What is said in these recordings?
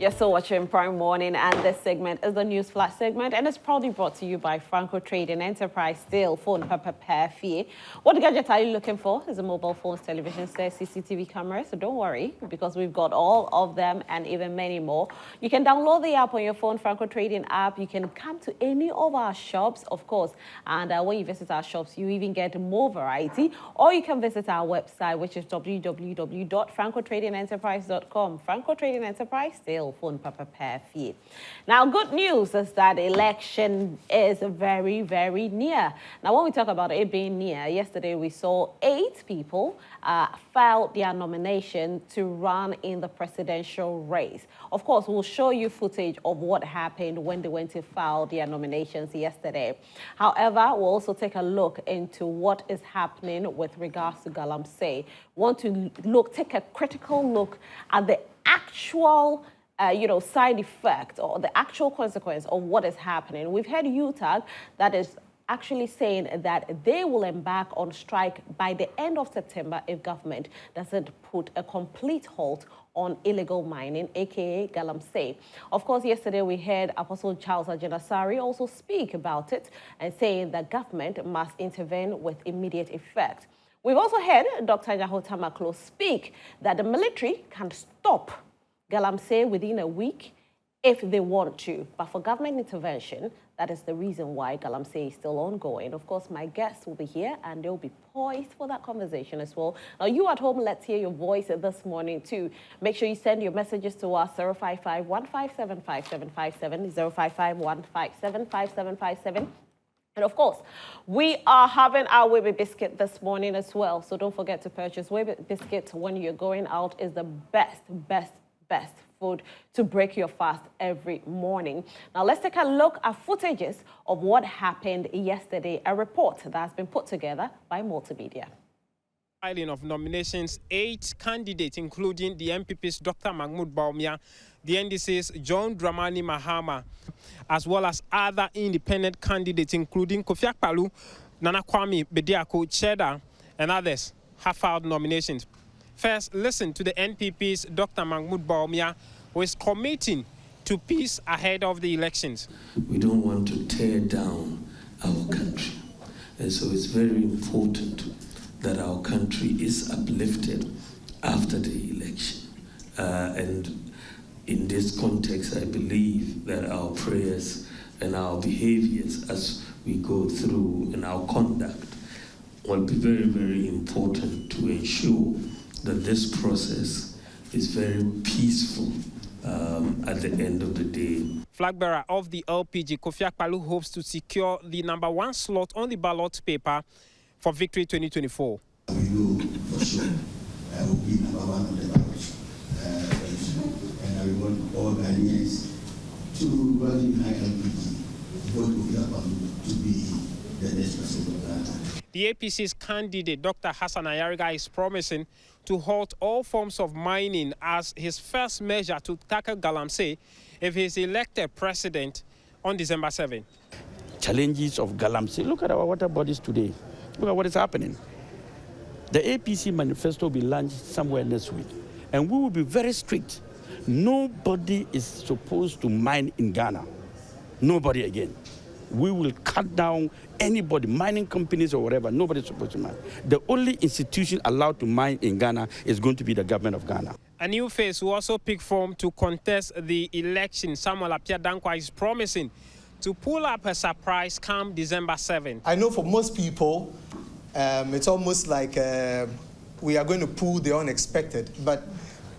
You're still watching Prime Morning, and this segment is the News Flash segment, and it's proudly brought to you by Franco Trading Enterprise. Still, phone per fee. What gadget are you looking for? Is a mobile phones, television sets, CCTV cameras. So don't worry, because we've got all of them and even many more. You can download the app on your phone, Franco Trading app. You can come to any of our shops, of course, and when you visit our shops, you even get more variety. Or you can visit our website, which is www.francotradingenterprise.com. Franco Trading Enterprise, still phone per fee. Now, good news is that election is very, very near. Now, when we talk about it being near, yesterday we saw 8 people filed their nomination to run in the presidential race. Of course, we'll show you footage of what happened when they went to file their nominations yesterday. However, we'll also take a look into what is happening with regards to Galamsey. Want to take a critical look at the actual side effect or the actual consequence of what is happening. We've heard UTAG that is actually saying that they will embark on strike by the end of September if government doesn't put a complete halt on illegal mining, aka Galamsey. Of course, yesterday we heard Apostle Charles Ajenasari also speak about it and saying that government must intervene with immediate effect. We've also heard Dr. Nyahota Maklo speak that the military can stop Galamsey within a week if they want to. But for government intervention, that is the reason why Galamsey is still ongoing. Of course, my guests will be here and they'll be poised for that conversation as well. Now, you at home, let's hear your voice this morning too. Make sure you send your messages to us, 055-157-5757, 055-157-5757. And of course, we are having our Weber biscuit this morning as well. So don't forget to purchase Weber biscuit when you're going out. Is the best food to break your fast every morning. Now let's take a look at footages of what happened yesterday, a report that has been put together by Multimedia. Filing of nominations, 8 candidates, including the MPP's Dr. Mahmoud Bawumia, the NDC's John Dramani Mahama, as well as other independent candidates, including Kofi Akpaloo, Nana Kwame Bediako, Cheddar, and others, have filed nominations. First, listen to the NPP's Dr. Mahmoud Bawumia, who is committing to peace ahead of the elections. We don't want to tear down our country. And so it's very important that our country is uplifted after the election. And in this context, I believe that our prayers and our behaviors as we go through and our conduct will be very, very important to ensure that this process is very peaceful at the end of the day. Flag bearer of the LPG, Kofi Akpaloo, hopes to secure the #1 slot on the ballot paper for Victory 2024. We will for sure will be #1 on the ballot. And I want all Ghanaians to rally behind LPG, vote Kofi Akpaloo to be the next president of Ghana. The APC's candidate, Dr. Hassan Ayariga, is promising to halt all forms of mining as his first measure to tackle Galamsey if he is elected president on December 7. Challenges of Galamsey. Look at our water bodies today. Look at what is happening. The APC manifesto will be launched somewhere next week, and we will be very strict. Nobody is supposed to mine in Ghana. Nobody again. We will cut down anybody, mining companies or whatever. Nobody's supposed to mine. The only institution allowed to mine in Ghana is going to be the government of Ghana. A new face will also pick form to contest the election. Samuel Apia Dankwa is promising to pull up a surprise come December 7th. I know for most people, it's almost like we are going to pull the unexpected, but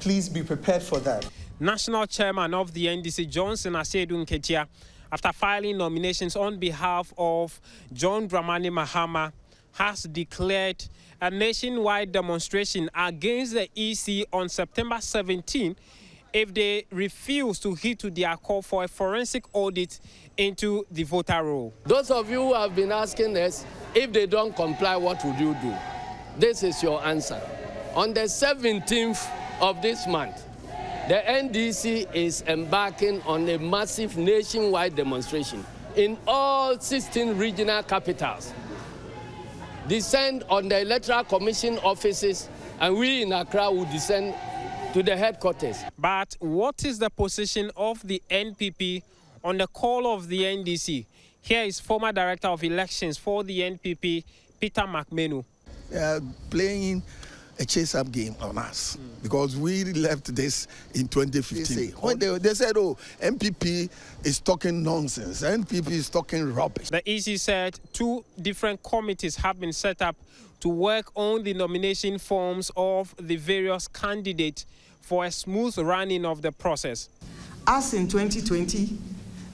please be prepared for that. National Chairman of the NDC, Johnson Asiedu Nketia, after filing nominations on behalf of John Dramani Mahama, has declared a nationwide demonstration against the EC on September 17 if they refuse to heed to their call for a forensic audit into the voter roll. Those of you who have been asking us, if they don't comply, what would you do? This is your answer. On the 17th of this month, the NDC is embarking on a massive nationwide demonstration in all 16 regional capitals. Descend on the Electoral Commission offices, and we in Accra will descend to the headquarters. But what is the position of the NPP on the call of the NDC? Here is former Director of Elections for the NPP, Peter McMenu. Playing a chase-up game on us because we left this in 2015. When they said, oh, MPP is talking nonsense, MPP is talking rubbish. The EC said 2 different committees have been set up to work on the nomination forms of the various candidates for a smooth running of the process. As in 2020,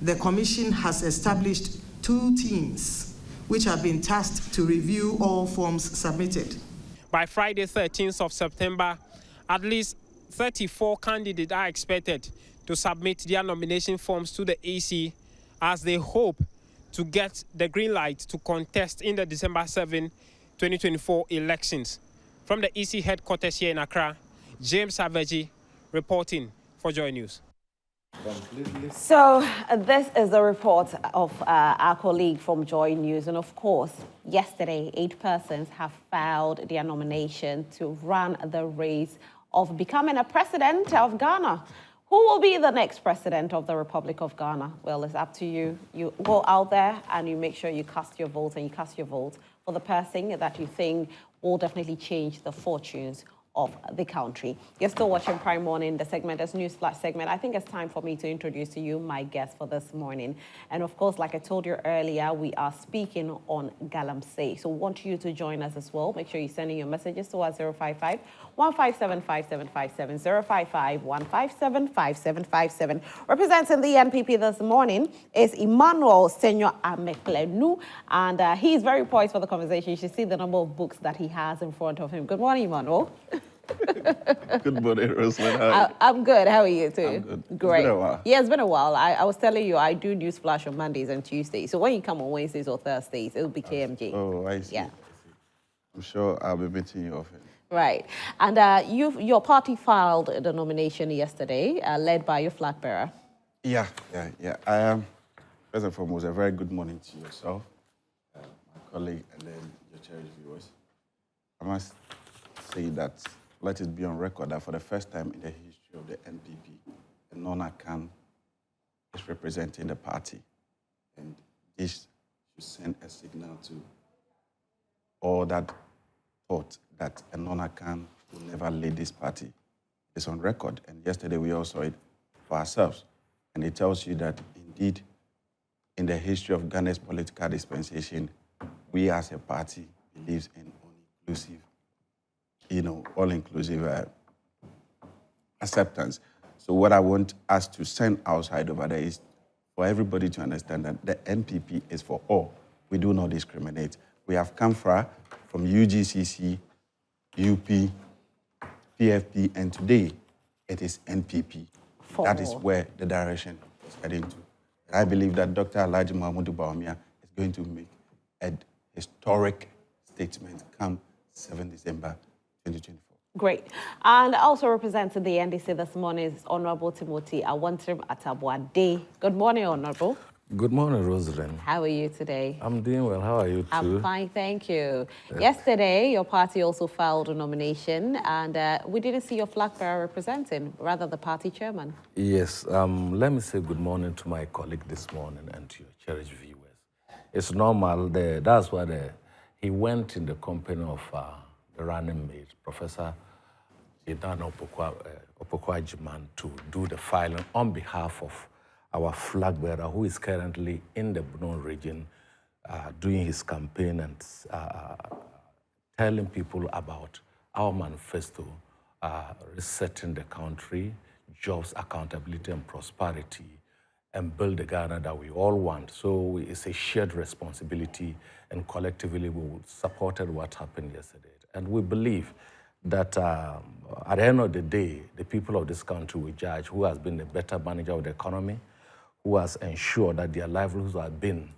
the Commission has established 2 teams which have been tasked to review all forms submitted. By Friday, 13th of September, at least 34 candidates are expected to submit their nomination forms to the EC as they hope to get the green light to contest in the December 7, 2024 elections. From the EC headquarters here in Accra, James Savaji reporting for Joy News. So this is a report of our colleague from Joy News. And of course, yesterday, 8 persons have filed their nomination to run the race of becoming a president of Ghana. Who will be the next president of the Republic of Ghana? Well, it's up to you. You go out there and you make sure you cast your vote, and you cast your vote for the person that you think will definitely change the fortunes of the country. You're still watching Prime Morning, the segment is News Flash segment. I think it's time for me to introduce to you my guest for this morning. And of course, like I told you earlier, we are speaking on Galamsey. So want you to join us as well. Make sure you're sending your messages to us 055 157 5757 055 157 5757. Representing the NPP this morning is Emmanuel Senor Ameklenu, and he is very poised for the conversation. You should see the number of books that he has in front of him. Good morning, Emmanuel. Good morning, Roslyn. I'm good. How are you too? I'm good. Great. It's been a while. Yeah, it's been a while. I was telling you, I do News Flash on Mondays and Tuesdays. So when you come on Wednesdays or Thursdays, it'll be KMJ. Oh, I see. Yeah. I'm sure I'll be meeting you often. Right. And your party filed the nomination yesterday, led by your flag bearer. Yeah. First and foremost, a very good morning to yourself, my colleague, and then your cherished viewers. I must say that, let it be on record that for the first time in the history of the NPP, a non-Akan is representing the party. And this should send a signal to all that thought that a non-Akan will never lead this party. It's on record. And yesterday we all saw it for ourselves. And it tells you that indeed, in the history of Ghana's political dispensation, we as a party believes in all-inclusive acceptance. So what I want us to send outside over there is for everybody to understand that the NPP is for all. We do not discriminate. We have come from UGCC, UP, PFP, and today it is NPP. That is where the direction is heading to. And I believe that Dr. Alhaji Mahmoud Bawumia is going to make a historic statement come 7 December 2024. Great. And also representing the NDC this morning is Honorable Timothy Awantrim Atabwade. Good morning, Honorable. Good morning, Rosalind. How are you today? I'm doing well. How are you too? I'm fine, thank you. Yesterday, your party also filed a nomination, and we didn't see your flag bearer representing, rather the party chairman. Yes. Let me say good morning to my colleague this morning and to your cherished viewers. It's normal. That's why he went in the company of the running mate, Professor Idan Opokwa-Ajiman, to do the filing on behalf of our flag bearer, who is currently in the Bono region doing his campaign and telling people about our manifesto, resetting the country, jobs, accountability, and prosperity, and build the Ghana that we all want. So it's a shared responsibility, and collectively we supported what happened yesterday. And we believe that at the end of the day, the people of this country will judge who has been the better manager of the economy, who has ensured that their livelihoods have been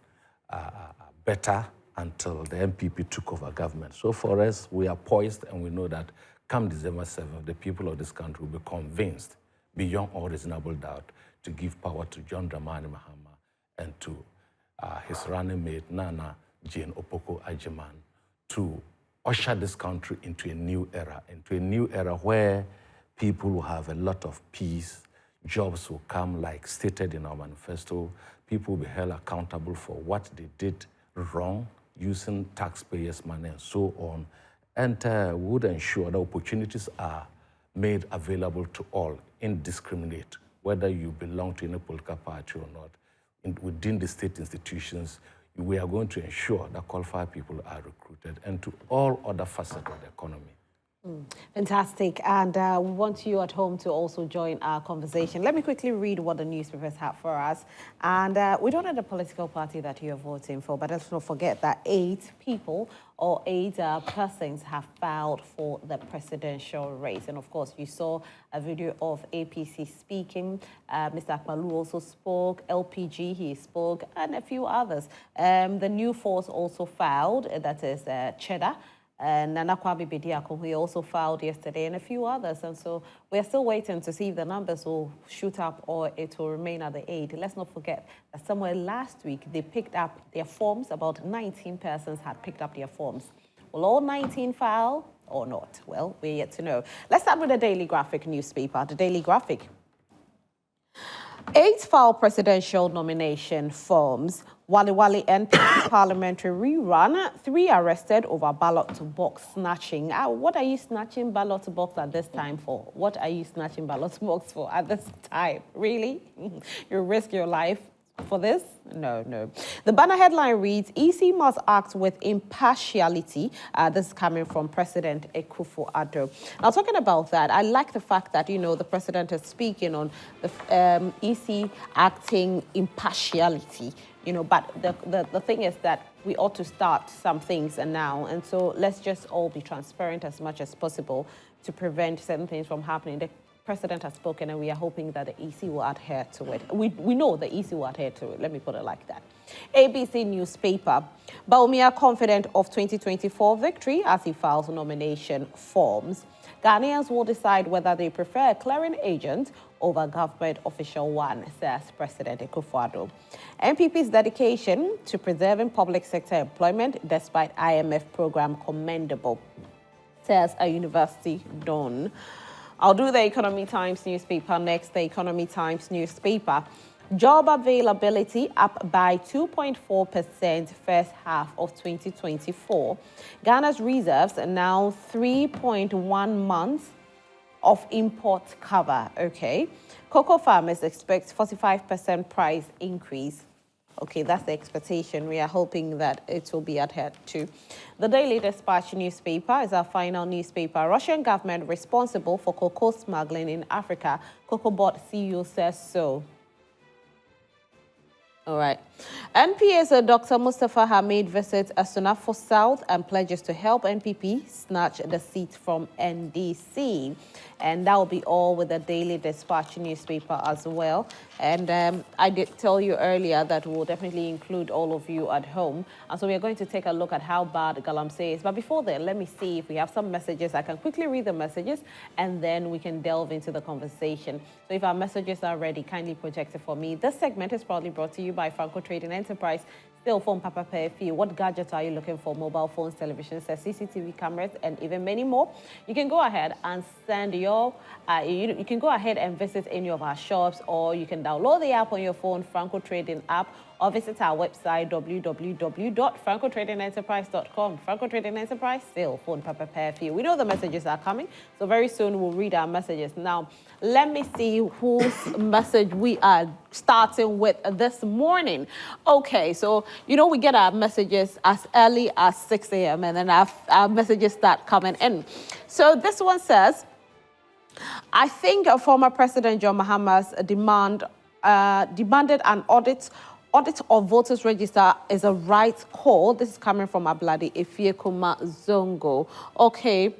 better until the MPP took over government. So for us, we are poised, and we know that come December 7th, the people of this country will be convinced, beyond all reasonable doubt, to give power to John Dramani Mahama and to his running mate, Nana Jane Opokwa-Ajiman, to usher this country into a new era where people will have a lot of peace, jobs will come like stated in our manifesto, people will be held accountable for what they did wrong, using taxpayers' money and so on, and would ensure that opportunities are made available to all, indiscriminate, whether you belong to any political party or not. Within the state institutions, we are going to ensure that qualified people are recruited, and to all other facets of the economy. Fantastic. And we want you at home to also join our conversation. Let me quickly read what the newspapers have for us. And we don't know the political party that you're voting for, but let's not forget that 8 people or 8 persons have filed for the presidential race. And of course, you saw a video of APC speaking. Mr. Akpalu also spoke, LPG, he spoke, and a few others. The New Force also filed, that is Cheddar. And Nana Kwame Bediako, who also filed yesterday, and a few others. And so we're still waiting to see if the numbers will shoot up or it will remain at the 8. Let's not forget that somewhere last week, they picked up their forms. About 19 persons had picked up their forms. Will all 19 file or not? Well, we're yet to know. Let's start with the Daily Graphic newspaper. The Daily Graphic. 8 file presidential nomination forms. Wali Wali NPP parliamentary rerun. 3 arrested over ballot box snatching. What are you snatching ballot box at this time for? What are you snatching ballot box for at this time? Really? You risk your life for this? No, no. The banner headline reads, EC must act with impartiality. This is coming from President Akufo-Addo. Now, talking about that, I like the fact that, you know, the president is speaking on the EC acting impartiality, you know, but the thing is that we ought to start some things and now. And so let's just all be transparent as much as possible to prevent certain things from happening. The president has spoken, and we are hoping that the EC will adhere to it. We know the EC will adhere to it. Let me put it like that. ABC newspaper. Bawumia confident of 2024 victory as he files nomination forms. Ghanaians will decide whether they prefer a clearing agent over government official one, says President Akufo-Addo. NPP's dedication to preserving public sector employment despite IMF program commendable, says a university don. I'll do the Economy Times newspaper next. The Economy Times newspaper. Job availability up by 2.4% first half of 2024. Ghana's reserves are now 3.1 months of import cover. Okay. Cocoa farmers expect 45% price increase. Okay, that's the expectation. We are hoping that it will be adhered to. The Daily Dispatch newspaper is our final newspaper. Russian government responsible for cocoa smuggling in Africa. Cocoa Board CEO says so. All right. NPA's Dr. Mustafa Hamid visits Asunafo South and pledges to help NPP snatch the seat from NDC. And that will be all with the Daily Dispatch newspaper as well. And I did tell you earlier that we'll definitely include all of you at home. And so we're going to take a look at how bad Galamsey is. But before then, let me see if we have some messages. I can quickly read the messages and then we can delve into the conversation. So if our messages are ready, kindly project it for me. This segment is proudly brought to you by Franco Trading Enterprise. Still phone Papa Pay Fee. What gadgets are you looking for? Mobile phones, televisions, CCTV cameras, and even many more. You can go ahead and send your, you can go ahead and visit any of our shops, or you can download the app on your phone, Franco Trading app, or visit our website, www.francotradingenterprise.com. Franco Trading Enterprise, still phone Papa Pay Fee. We know the messages are coming, so very soon we'll read our messages. Now, let me see whose message we are starting with this morning. Okay, so, you know, we get our messages as early as 6 a.m. and then our messages start coming in. So this one says, I think former President John Mahama's demanded an audit of voters register is a right call. This is coming from Abladi Efiekuma Zongo. Okay.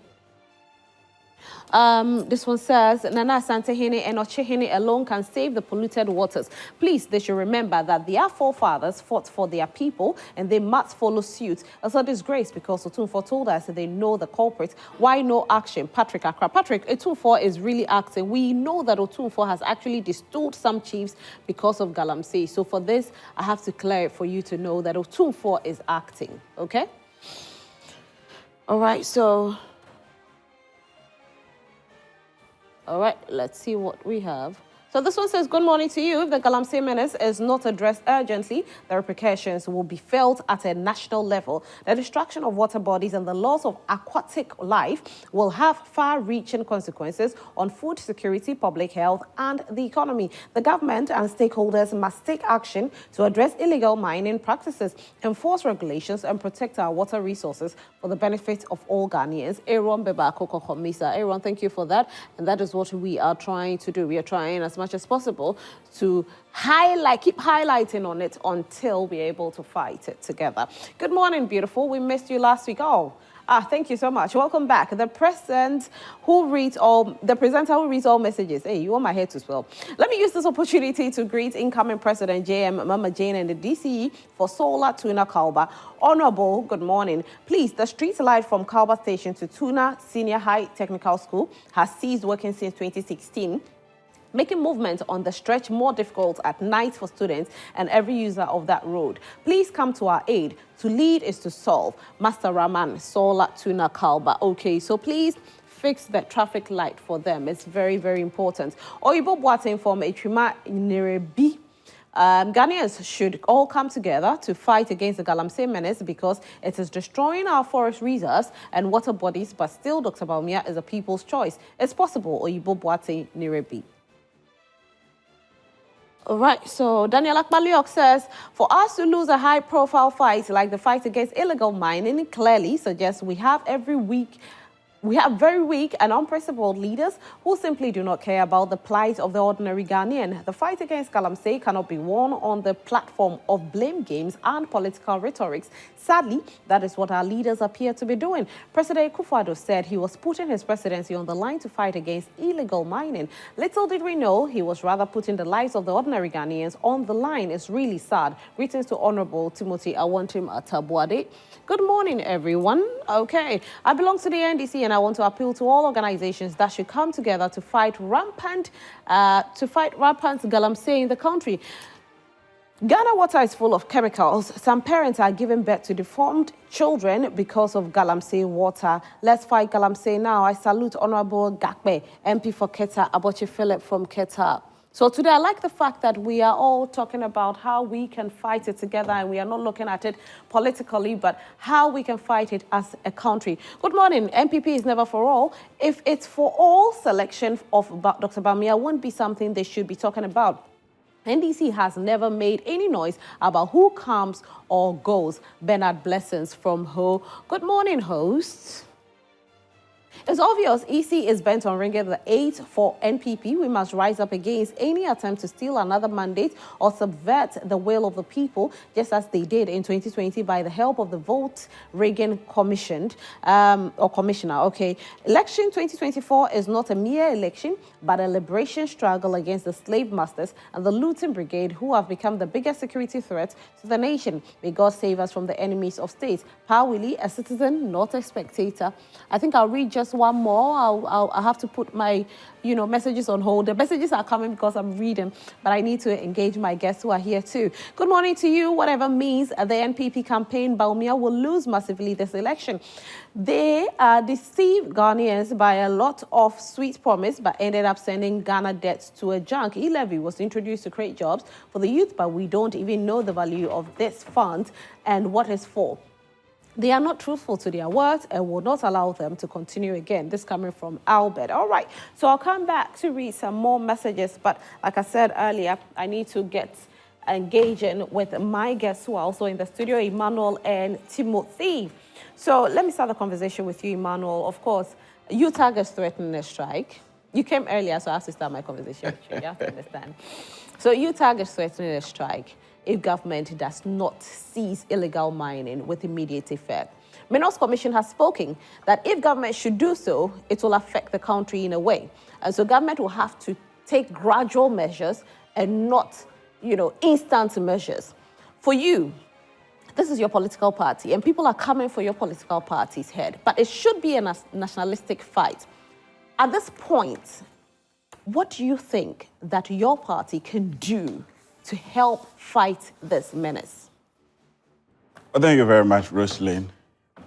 This one says, Nana Asantehene and Ochehene alone can save the polluted waters. Please, they should remember that their forefathers fought for their people and they must follow suit. It's a disgrace because Otunfo told us that they know the culprit. Why no action? Patrick Accra. Patrick, Otunfo is really acting. We know that Otunfo has actually distilled some chiefs because of Galamsey. So for this, I have to clear it for you to know that Otunfo is acting. Okay? All right, so... All right, let's see what we have. So this one says, good morning to you. If the Galamsey menace is not addressed urgently, the repercussions will be felt at a national level. The destruction of water bodies and the loss of aquatic life will have far-reaching consequences on food security, public health, and the economy. The government and stakeholders must take action to address illegal mining practices, enforce regulations, and protect our water resources for the benefit of all Ghanaians. Aaron Bebako Kokomisa. Aaron, thank you for that. And that is what we are trying to do. We are trying as much as possible to keep highlighting on it until we're able to fight it together. Good morning, beautiful. We missed you last week. Thank you so much. Welcome back. The presenter who reads all messages. Hey, you want my head to swell. Let me use this opportunity to greet incoming President JM Mama Jane and the DCE for Solar Tuna Kalba. Honorable, good morning. Please, the street light from Kalba Station to Tuna Senior High Technical School has ceased working since 2016. Making movement on the stretch more difficult at night for students and every user of that road. Please come to our aid. To lead is to solve. Master Raman, Sola Tuna Kalba. Okay, so please fix that traffic light for them. It's very, very important. Oyibo Boateng from Etrima Nirebi. Ghanaians should all come together to fight against the Galamsey menace because it is destroying our forest reserves and water bodies, but still Dr. Bawumia is a people's choice. It's possible, Oyibo Boateng Nirebi. All right, so Daniel Akbaliok says, for us to lose a high-profile fight like the fight against illegal mining clearly suggests we have very weak and unprincipled leaders who simply do not care about the plight of the ordinary Ghanaian. The fight against Galamsey cannot be won on the platform of blame games and political rhetorics. Sadly, that is what our leaders appear to be doing. President Akufo-Addo said he was putting his presidency on the line to fight against illegal mining. Little did we know he was rather putting the lives of the ordinary Ghanaians on the line. It's really sad. Greetings to Honorable Timothy Awantim Atabuade. Good morning, everyone. Okay, I belong to the NDC and I want to appeal to all organizations that should come together to fight rampant Galamsey in the country. Ghana water is full of chemicals. Some parents are giving birth to deformed children because of Galamsey water. Let's fight Galamsey now. I salute Honorable Gakbe, MP for Keta, Abochi Philip from Keta. So today I like the fact that we are all talking about how we can fight it together, and we are not looking at it politically, but how we can fight it as a country. Good morning. MPP is never for all. If it's for all, selection of Dr. Bawumia won't be something they should be talking about. NDC has never made any noise about who comes or goes. Bernard Blessings from Ho. Good morning, hosts. It's obvious EC is bent on ringing the 8 for NPP. We must rise up against any attempt to steal another mandate or subvert the will of the people, just as they did in 2020 by the help of the vote Reagan commissioner. Okay, election 2024 is not a mere election, but a liberation struggle against the slave masters and the looting brigade, who have become the biggest security threat to the nation. May God save us from the enemies of state. Pa Willie, a citizen, not a spectator. I think I'll read just one more. I'll have to put my messages on hold. The messages are coming because I'm reading, but I need to engage my guests who are here too. Good morning to you. Whatever means the NPP campaign, Bawumia will lose massively this election. They deceived Ghanaians by a lot of sweet promise, but ended up sending Ghana debts to a junk. E-levy was introduced to create jobs for the youth, but we don't even know the value of this fund and what it's for. They are not truthful to their words and will not allow them to continue again. This coming from Albert. All right, so I'll come back to read some more messages, but like I said earlier, I need to get engaging with my guests who are also in the studio, Emmanuel and Timothy. So let me start the conversation with you, Emmanuel. Of course, UTAG is threatening a strike. You came earlier, so I have to start my conversation with you. You have to understand. So UTAG is threatening a strike if government does not cease illegal mining with immediate effect. Minerals Commission has spoken that if government should do so, it will affect the country in a way. And so government will have to take gradual measures and not, instant measures. For you, this is your political party, and people are coming for your political party's head, but it should be a nationalistic fight. At this point, what do you think that your party can do to help fight this menace? Well, thank you very much, Roselyn.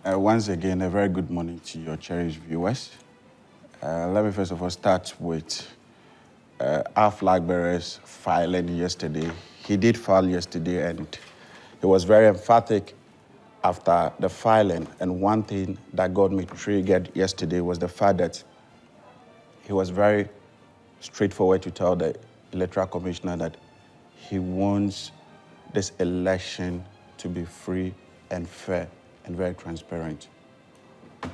Once again, a very good morning to your cherished viewers. Let me first of all start with our flag bearers filing yesterday. He did file yesterday, and he was very emphatic after the filing. And one thing that got me triggered yesterday was the fact that he was very straightforward to tell the Electoral Commissioner that he wants this election to be free and fair and very transparent.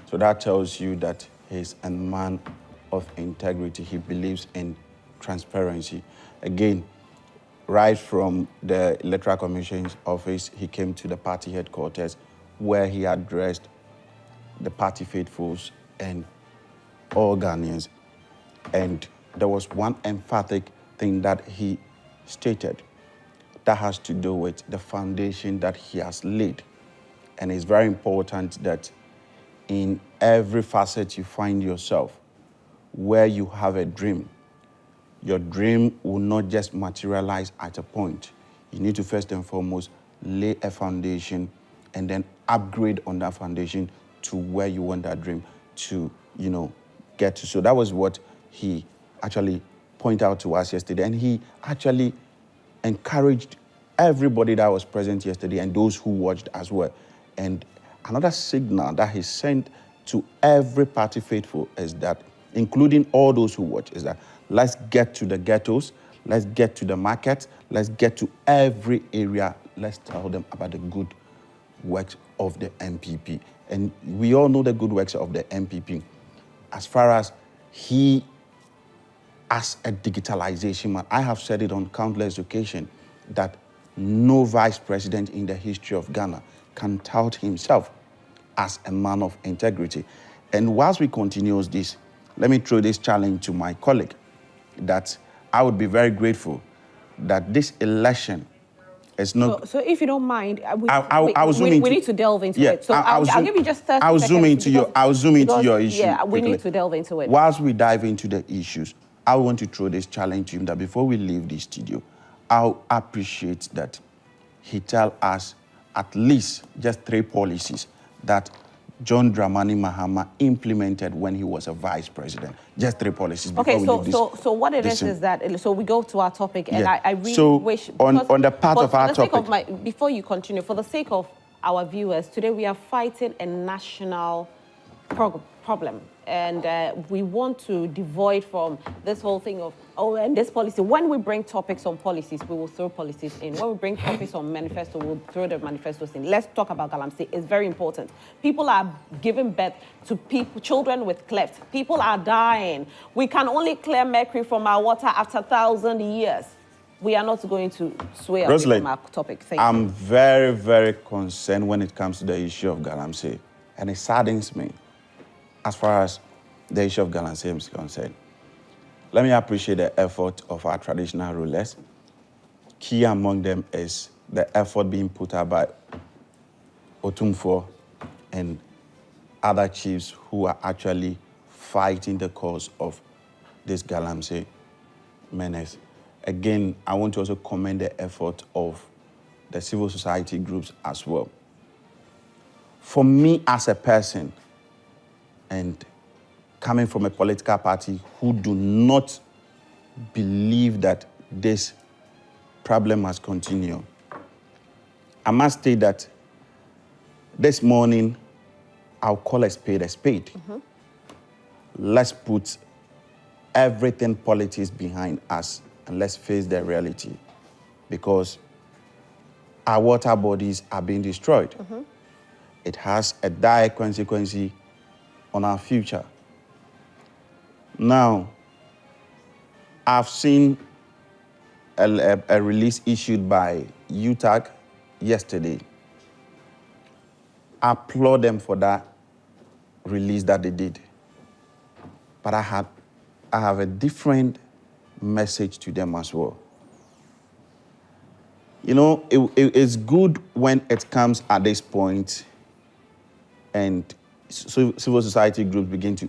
So that tells you that he's a man of integrity. He believes in transparency. Again, right from the Electoral Commission's office, he came to the party headquarters where he addressed the party faithfuls and all Ghanaians. And there was one emphatic thing that he stated that has to do with the foundation that he has laid. And it's very important that in every facet you find yourself, where you have a dream, your dream will not just materialize at a point. You need to first and foremost lay a foundation and then upgrade on that foundation to where you want that dream to, get to. So that was what he actually pointed out to us yesterday. And he actually encouraged everybody that was present yesterday and those who watched as well. And another signal that he sent to every party faithful is that, including all those who watch, is that let's get to the ghettos, let's get to the markets, let's get to every area. Let's tell them about the good works of the MPP. And we all know the good works of the MPP. As far as he, as a digitalization man, I have said it on countless occasions that no vice president in the history of Ghana can tout himself as a man of integrity. And whilst we continue this, let me throw this challenge to my colleague that I would be very grateful that this election is not... So if you don't mind, we need to delve into it. So I'll give you just 30 seconds. I'll zoom into your issue. Yeah, we quickly. need to delve into it. Whilst we dive into the issues, I want to throw this challenge to him that before we leave the studio, I'll appreciate that he tell us at least just 3 policies that John Dramani Mahama implemented when he was a vice president. Just 3 policies. Okay, so what it is that, so we go to our topic, and I really wish... on the part of our topic... Before you continue, for the sake of our viewers, today we are fighting a national problem. And we want to devoid from this whole thing of, and this policy. When we bring topics on policies, we will throw policies in. When we bring topics on manifesto, we'll throw the manifestos in. Let's talk about Galamsey. It's very important. People are giving birth to children with cleft. People are dying. We can only clear mercury from our water after 1,000 years. We are not going to sway away from our topic. I'm very, very concerned when it comes to the issue of Galamsey. And it saddens me as far as the issue of Galamsey is concerned. Let me appreciate the effort of our traditional rulers. Key among them is the effort being put out by Otumfuo and other chiefs who are actually fighting the cause of this Galamsey menace. Again, I want to also commend the effort of the civil society groups as well. For me as a person, and coming from a political party who do not believe that this problem must continue, I must state that this morning, I'll call a spade a spade. Mm-hmm. Let's put everything politics behind us and let's face the reality, because our water bodies are being destroyed. Mm-hmm. It has a dire consequence on our future. Now, I've seen a release issued by UTAG yesterday. I applaud them for that release that they did. But I have a different message to them as well. You know, it's good when it comes at this point and civil society groups begin to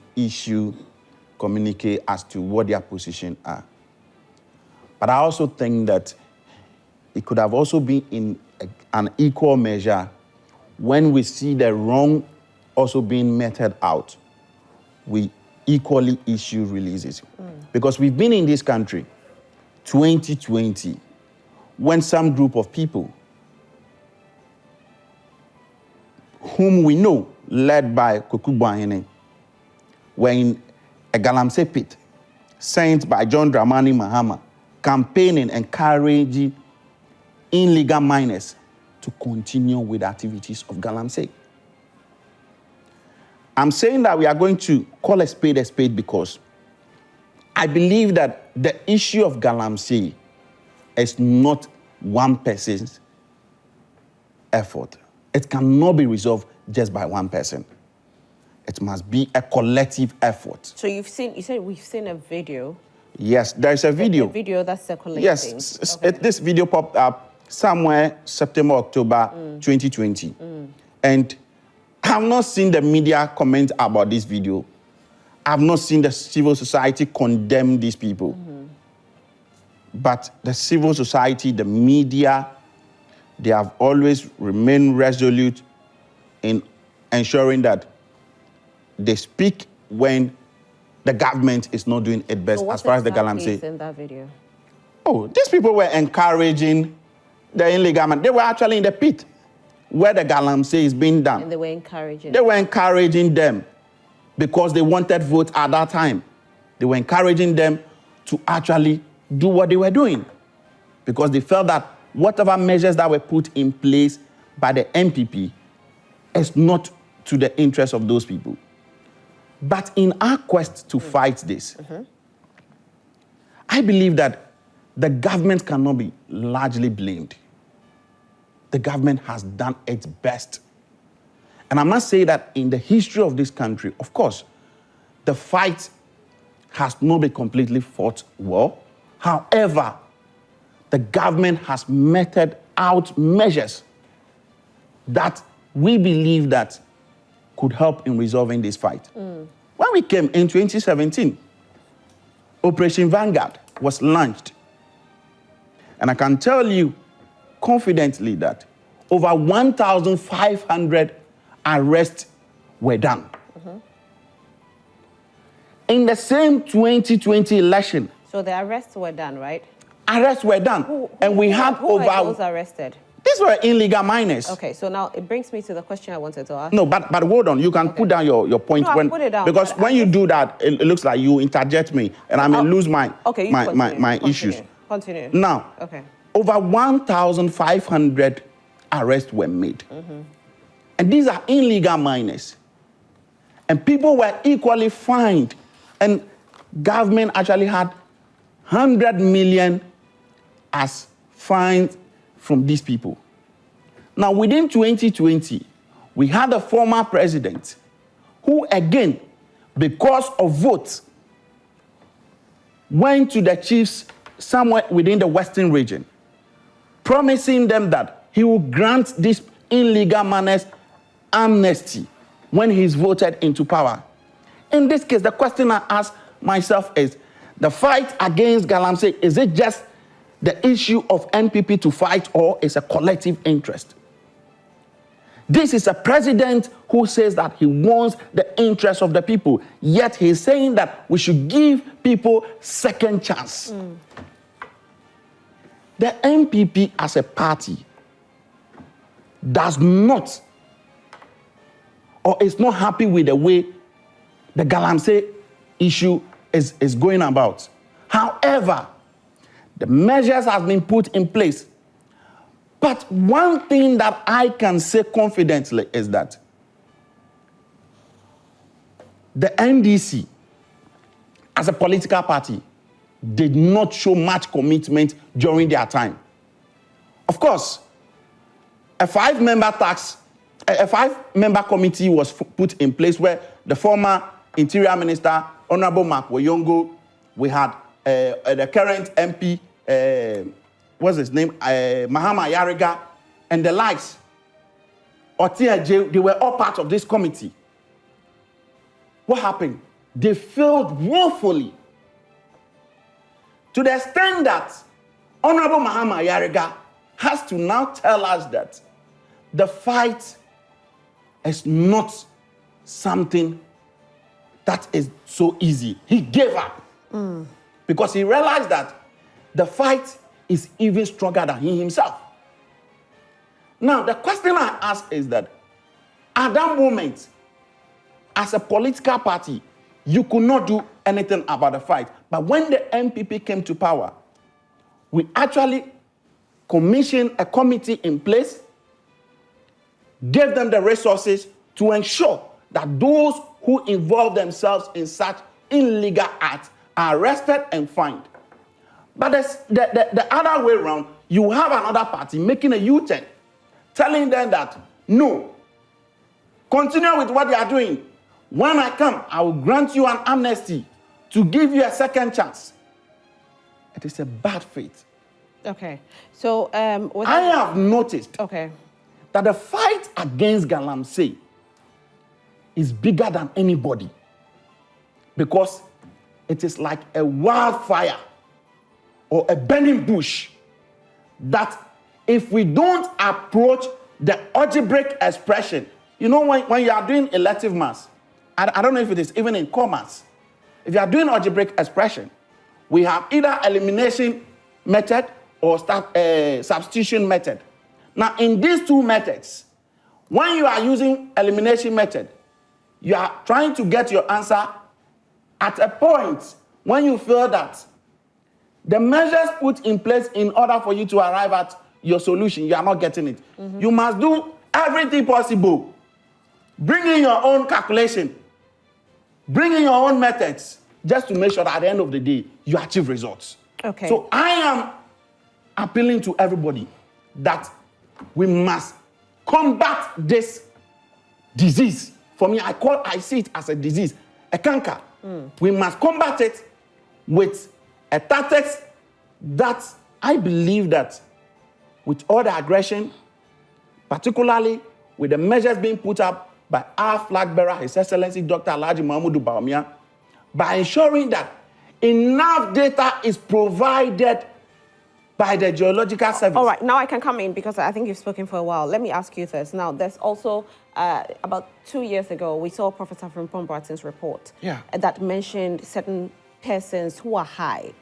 communicate as to what their position are. But I also think that it could have also been in an equal measure when we see the wrong also being meted out. We equally issue releases. Because we've been in this country, 2020, when some group of people whom we know, led by Kuku Buahene, were in a Galamsey pit, sent by John Dramani Mahama, campaigning, encouraging illegal miners to continue with activities of Galamsey. I'm saying that we are going to call a spade because I believe that the issue of Galamsey is not one person's effort. It cannot be resolved just by one person. It must be a collective effort. So you said we've seen a video. Yes, there is a video. A video that's circulating. Yes, this video popped up somewhere September, October 2020. And I've not seen the media comment about this video. I've not seen the civil society condemn these people. But the civil society, the media, they have always remained resolute in ensuring that they speak when the government is not doing its best, so as far as the Galamsey Galamsey. in that video? Oh, these people were encouraging the illegal man. They were actually in the pit where the Galamsey is being done. And they were encouraging. They were encouraging them because they wanted votes at that time. They were encouraging them to actually do what they were doing because they felt that whatever measures that were put in place by the MPP is not to the interest of those people. But in our quest to fight this, I believe that the government cannot be largely blamed. The government has done its best. And I must say that in the history of this country, of course, the fight has not been completely fought well. However, the government has meted out measures that we believe that could help in resolving this fight. When we came in 2017, Operation Vanguard was launched. And I can tell you confidently that over 1,500 arrests were done. In the same 2020 election. So the arrests were done, right? Arrests were done. And we had over... Who were those arrested? These were illegal miners. Okay, so now it brings me to the question I wanted to ask. No, but hold on. You can put down your point. No, I'll put it down, because when you do that, it looks like you interject me, and I may lose my issues. Continue. Now, over 1,500 arrests were made. And these are illegal miners. And people were equally fined. And government actually had 100 million as fines from these people. Now, within 2020, we had a former president who, again, because of votes, went to the chiefs somewhere within the Western region, promising them that he will grant these illegal miners amnesty when he's voted into power. In this case, the question I ask myself is, the fight against Galamsey, is it just the issue of NPP to fight, or is a collective interest? This is a president who says that he wants the interest of the people, yet he's saying that we should give people second chance. The NPP as a party does not, or is not happy with the way the Galamsey issue is going about. However, the measures have been put in place. But one thing that I can say confidently is that the NDC, as a political party, did not show much commitment during their time. Of course, a five-member committee was put in place where the former Interior Minister, Honorable Mark Woyongo, we had the current MP, what's his name, Mahama Yariga, and the likes, Otia J, they were all part of this committee. What happened? They failed woefully, to the extent that Honorable Mahama Yariga has to now tell us that the fight is not something that is so easy. He gave up because he realized that the fight is even stronger than he himself. Now, the question I ask is that at that moment, as a political party, you could not do anything about the fight. But when the MPP came to power, we actually commissioned a committee in place, gave them the resources to ensure that those who involve themselves in such illegal acts are arrested and fined. But the other way around, you have another party making a U-turn, telling them that, no, continue with what they are doing. When I come, I will grant you an amnesty to give you a second chance. It is a bad faith. Okay. So I have noticed that the fight against Galamsey is bigger than anybody because it is like a wildfire or a burning bush that if we don't approach the algebraic expression, you know, when you are doing elective maths, I don't know if it is even in commerce, if you are doing algebraic expression, we have either elimination method or substitution method. Now, in these two methods, when you are using elimination method, you are trying to get your answer at a point when you feel that the measures put in place in order for you to arrive at your solution, you are not getting it. You must do everything possible. Bring in your own calculation. Bring in your own methods just to make sure that at the end of the day, you achieve results. Okay. So I am appealing to everybody that we must combat this disease. For me, I see it as a disease, a canker. We must combat it with a tactics that I believe that with all the aggression, particularly with the measures being put up by our flag bearer, His Excellency Dr. Alhaji Mahmoud Bawumia, by ensuring that enough data is provided by the Geological Service. All right, now I can come in because I think you've spoken for a while. Let me ask you this. Now, there's also, about 2 years ago, we saw Professor Frimpong Boateng's report that mentioned certain persons who are high.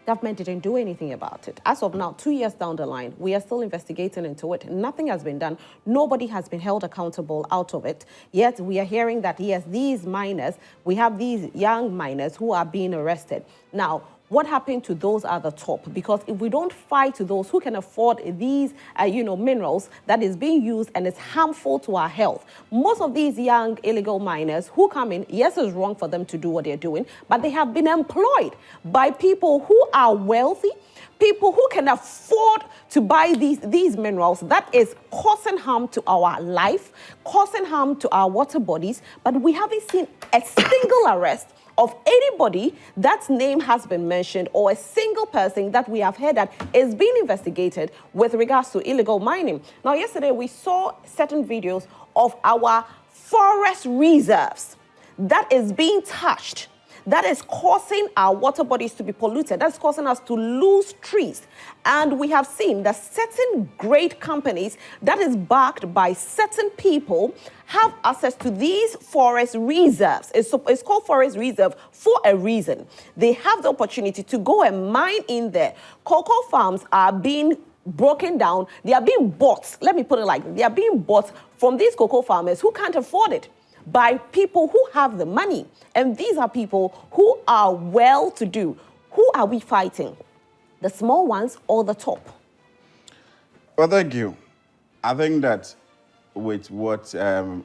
Government didn't do anything about it. As of now, 2 years down the line, we are still investigating into it. Nothing has been done. Nobody has been held accountable out of it. Yet we are hearing that, yes, these miners, we have these young miners who are being arrested. Now, what happened to those at the top? Because if we don't fight those who can afford these, minerals that is being used and it's harmful to our health, most of these young illegal miners who come in, yes, it's wrong for them to do what they're doing, but they have been employed by people who are wealthy, people who can afford to buy these minerals that is causing harm to our life, causing harm to our water bodies, but we haven't seen a single arrest of anybody that's name has been mentioned or a single person that we have heard that is being investigated with regards to illegal mining. Now, yesterday we saw certain videos of our forest reserves that is being touched, that is causing our water bodies to be polluted, that's causing us to lose trees. And we have seen that certain great companies that is backed by certain people have access to these forest reserves. It's called forest reserve for a reason. They have the opportunity to go and mine in there. Cocoa farms are being broken down. They are being bought. Let me put it like, they are being bought from these cocoa farmers who can't afford it by people who have the money. And these are people who are well-to-do. Who are we fighting? The small ones or the top? Well, thank you. I think that with what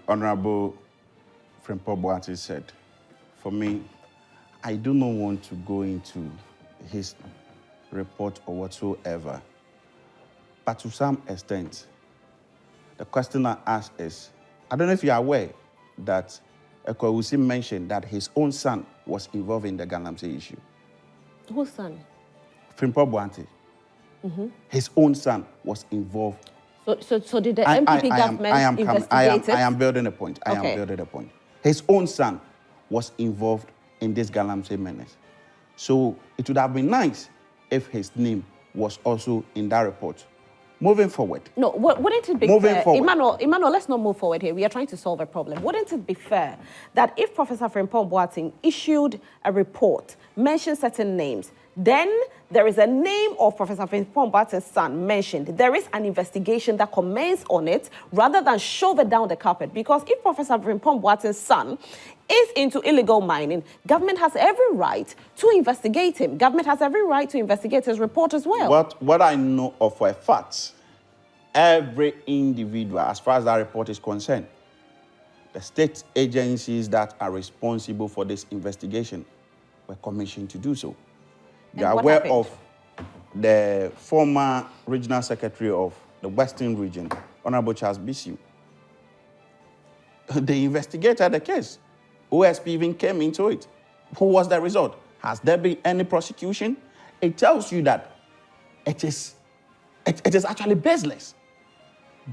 Honorable Frimpong Boateng said, for me, I do not want to go into his report or whatsoever. But to some extent, the question I ask is, I don't know if you are aware that Ekwewusi mentioned that his own son was involved in the Galamsey issue. Whose son? Frimpong Boateng. His own son was involved. So did the MPP government investigate it? I am building a point. I am building a point. His own son was involved in this Galamsey menace. So it would have been nice if his name was also in that report. Moving forward. No, wouldn't it be Moving fair? forward. Emmanuel, let's not move forward here. We are trying to solve a problem. Wouldn't it be fair that if Professor Frimpong Boateng issued a report, mentioned certain names, then there is a name of Professor Frimpong Boateng's son mentioned, there is an investigation that commences on it rather than shove it down the carpet? Because if Professor Frimpong Boateng's son is into illegal mining, government has every right to investigate him. Government has every right to investigate his report as well. What I know of for a fact, every individual, as far as that report is concerned, the state agencies that are responsible for this investigation were commissioned to do so. You are aware of the former regional secretary of the Western region, Honorable Charles Bissiu. They investigated the case. OSP even came into it. What was the result? Has there been any prosecution? It tells you that it is actually baseless.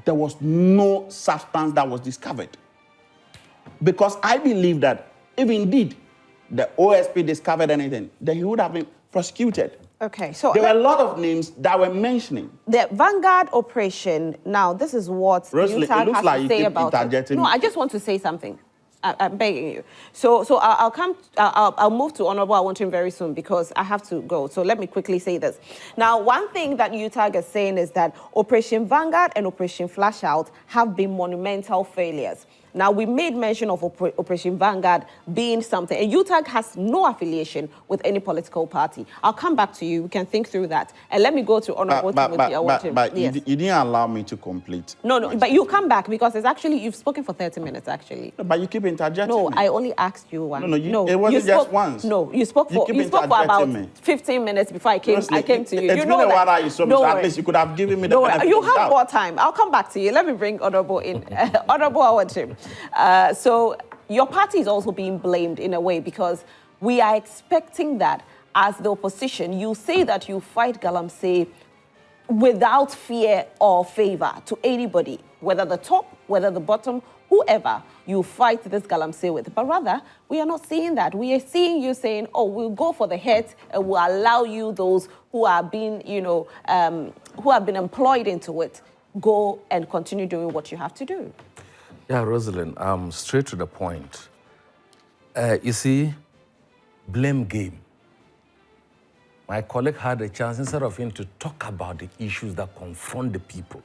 There was no substance that was discovered. Because I believe that if indeed the OSP discovered anything, then he would have been prosecuted. Okay, so there were a lot of names that were mentioning. The Vanguard operation, now this is what Rosalie, UTAG it looks has like to say you keep about it. interjecting. No, I just want to say something. I'm begging you. So I'll move to Honorable Awontim very soon because I have to go. So let me quickly say this. Now, one thing that UTAG is saying is that Operation Vanguard and Operation Flashout have been monumental failures. Now, we made mention of Operation Vanguard being something, and UTAG has no affiliation with any political party. I'll come back to you. We can think through that. And let me go to Honorable Timothy Awontim. But yes. you didn't allow me to complete. No, but you come back because it's actually, you've spoken for 30 minutes, actually. No, but you keep interjecting. No, me. I only asked you one. No, it wasn't just once. No, you spoke for about 15 minutes before I came to you. It's been a while you saw me, so at least you could have given me the benefit you of the have doubt. more time. I'll come back to you. Let me bring Honorable in. Honorable Awontim. So your party is also being blamed in a way because we are expecting that as the opposition, you say that you fight Galamsey without fear or favor to anybody, whether the top, whether the bottom, whoever you fight this Galamsey with. But rather, we are not seeing that. We are seeing you saying, oh, we'll go for the head and we'll allow you, those who are being, who have been employed into it, go and continue doing what you have to do. Yeah, Rosalind, straight to the point. You see, blame game. My colleague had a chance, instead of him to talk about the issues that confront the people,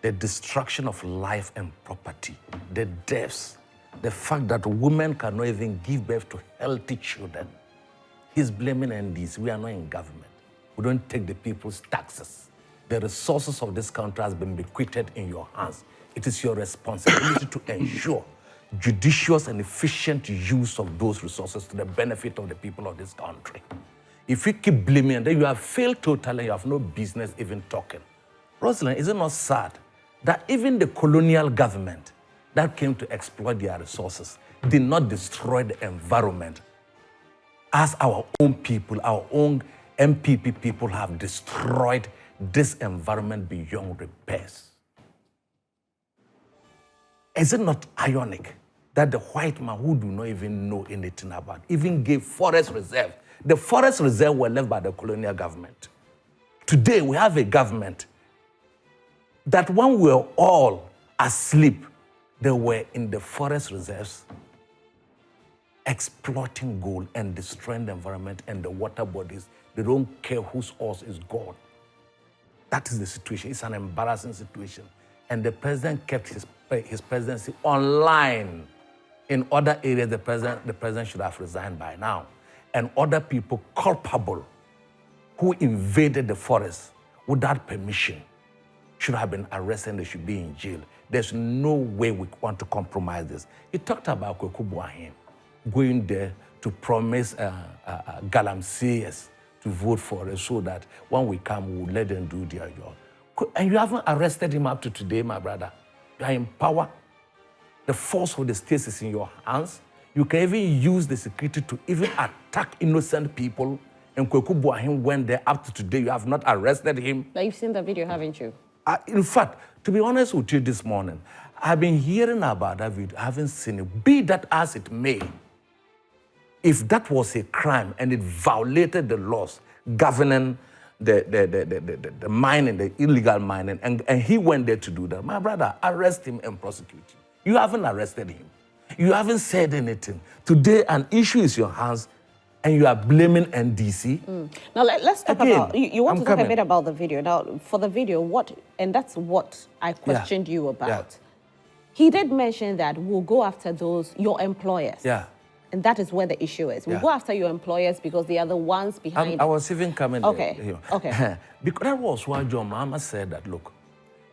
the destruction of life and property, the deaths, the fact that women cannot even give birth to healthy children. He's blaming NDC. We are not in government. We don't take the people's taxes. The resources of this country has been bequeathed in your hands. It is your responsibility to ensure judicious and efficient use of those resources to the benefit of the people of this country. If you keep blaming, then you have failed totally, you have no business even talking. Rosalind, is it not sad that even the colonial government that came to exploit their resources did not destroy the environment as our own people, our own MPP people have destroyed this environment beyond repairs? Is it not ironic that the white man who do not even know anything about even gave forest reserve? The forest reserve were left by the colonial government. Today we have a government that when we were all asleep, they were in the forest reserves exploiting gold and destroying the environment and the water bodies. They don't care whose horse is gone. That is the situation. It's an embarrassing situation. And the president kept his presidency online. In other areas, the president should have resigned by now. And other people culpable who invaded the forest without permission should have been arrested and they should be in jail. There's no way we want to compromise this. He talked about Kweku Boahim going there to promise Galamseyers to vote for us so that when we come, we'll let them do their job. And you haven't arrested him up to today, my brother. You are in power. The force of the state is in your hands. You can even use the security to even attack innocent people. And Kweku Boahim went there up to today. You have not arrested him. But you've seen the video, haven't you? In fact, to be honest with you this morning, I've been hearing about that video. I haven't seen it. Be that as it may, if that was a crime and it violated the laws governing the mining, the illegal mining, and he went there to do that. My brother, arrest him and prosecute him. You haven't arrested him. You haven't said anything. Today, an issue is your hands, and you are blaming NDC. Now, let's talk Again, about, you want I'm to talk coming. a bit about the video. Now, for the video, and that's what I questioned you about. Yeah. He did mention that we'll go after your employers. Yeah. And that is where the issue is. We'll go after your employers because they are the ones behind I was even coming Okay, there. okay. Because that was why John Mahama said that, look,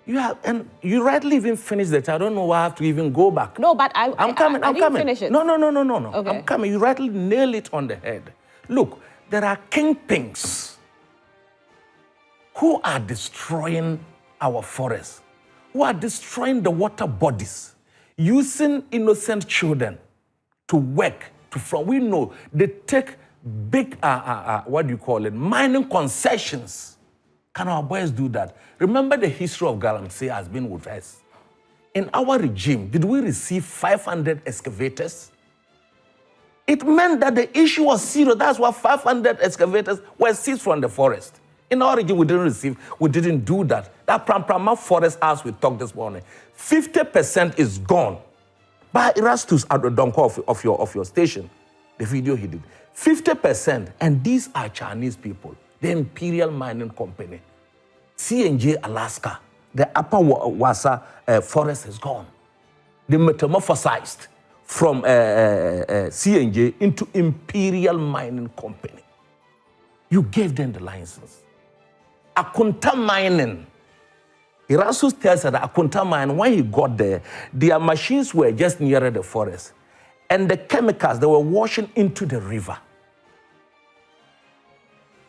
and you rightly even finished that. I don't know why I have to even go back. No, but I'm coming. I I'm didn't coming. finish it. No. Okay. I'm coming. You rightly nail it on the head. Look, there are kingpins who are destroying our forests, who are destroying the water bodies, using innocent children to work, we know they take big, mining concessions. Can our boys do that? Remember the history of Galamsey has been with us. In our regime, did we receive 500 excavators? It meant that the issue was serious. That's why 500 excavators were seized from the forest. In our regime, we didn't do that. That Pramprama forest, as we talked this morning, 50% is gone. By Erastus at the donko of your station, the video he did. 50%, and these are Chinese people, the Imperial Mining Company. C&J Alaska, the Upper Wassa forest is gone. They metamorphosized from C&J into Imperial Mining Company. You gave them the license. Akunta Mining, Erastus tells us that Akunta Mine, when he got there, their machines were just nearer the forest. And the chemicals, they were washing into the river.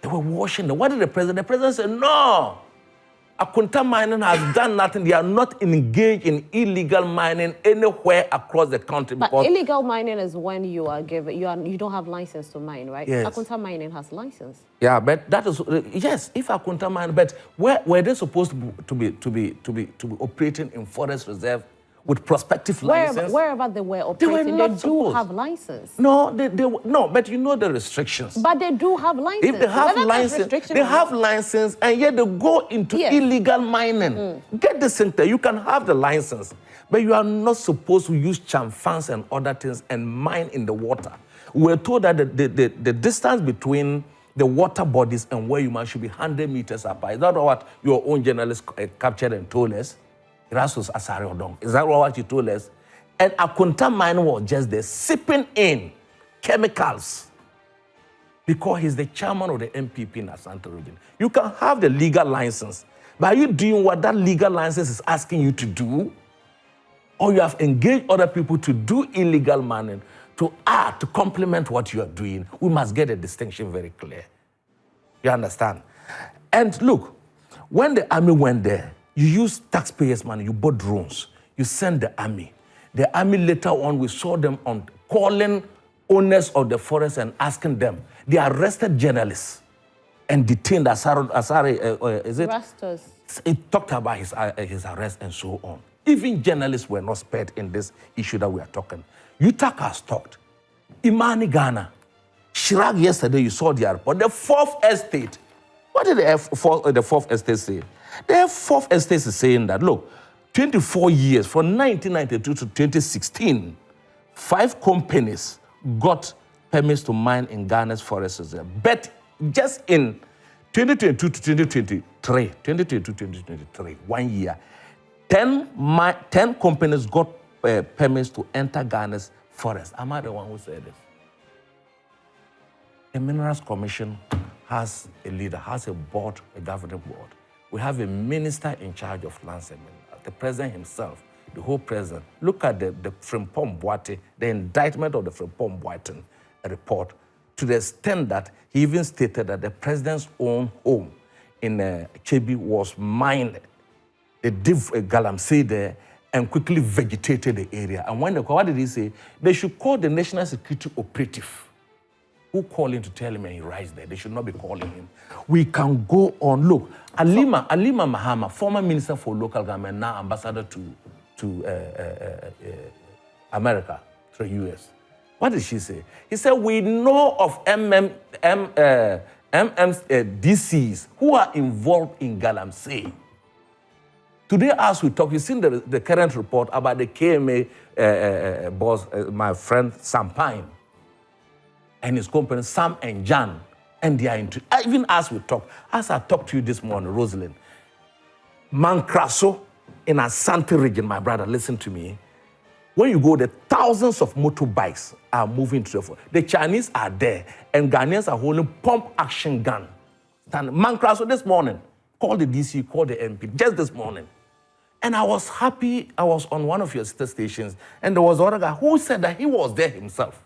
They were washing them. What did the president? The president said, no, Akunta Mining has done nothing. They are not engaged in illegal mining anywhere across the country. But illegal mining is when you are given, you don't have license to mine, right? Yes. Akunta Mining has license. Yeah, but that is yes. If Akunta Mining, but where were they supposed to be operating in forest reserve with prospective license? Wherever they were operating, they do have license. No, no, but you know the restrictions. But they do have license. If they have license, they have license, and yet they go into illegal mining. Get this thing there. You can have the license, but you are not supposed to use chamfans and other things and mine in the water. We're told that the distance between the water bodies and where you mine should be 100 meters apart. Is that what your own journalist captured and told us? Erastus Asare Odong. Is that what you told us? And Akunta Mine was just there sipping in chemicals because he's the chairman of the MPP in Asante region. You can have the legal license, but are you doing what that legal license is asking you to do? Or you have engaged other people to do illegal mining to complement what you are doing? We must get a distinction very clear. You understand? And look, when the army went there, you use taxpayers' money, you bought drones, you send the army. The army later on, we saw them calling owners of the forest and asking them. They arrested journalists and detained Asare, is it? Rastos. It talked about his arrest and so on. Even journalists were not spared in this issue that we are talking. UTAC has talked. Imani Ghana. Chirac yesterday, you saw the report. The fourth estate. What did the fourth estate say? The fourth estate is saying that, look, 24 years, from 1992 to 2016, 5 companies got permits to mine in Ghana's forest reserve. But just in 2022 to 2023, 1 year, 10 companies got permits to enter Ghana's forest. Am I the one who said this? The Minerals Commission has a leader, has a board, a governing board. We have a minister in charge of lands and minerals, the president himself, the whole president. Look at the Frimpong Boate, the indictment of the Frimpong Boate report, to the extent that he even stated that the president's own home in Chebi was mined. They did Galamsey there and quickly vegetated the area. And when what did he say? They should call the National Security Operative. Who call him to tell him and he rides there? They should not be calling him. We can go on. Look, Alima Mahama, former minister for local government, now ambassador to America, to the US. What did she say? He said, we know of DCs who are involved in Galamsey. Today, as we talk, you've seen the current report about the KMA boss, my friend Sam Pine, and his company, Sam and Jan, and they are into, even as we talk, as I talked to you this morning, Rosalind, Mankraso in Asante region, my brother, listen to me. When you go, the thousands of motorbikes are moving to the Chinese are there, and Ghanaians are holding pump action gun. Mankraso this morning, called the DC, called the MP, just this morning. And I was happy, I was on one of your sister stations, and there was another guy who said that he was there himself.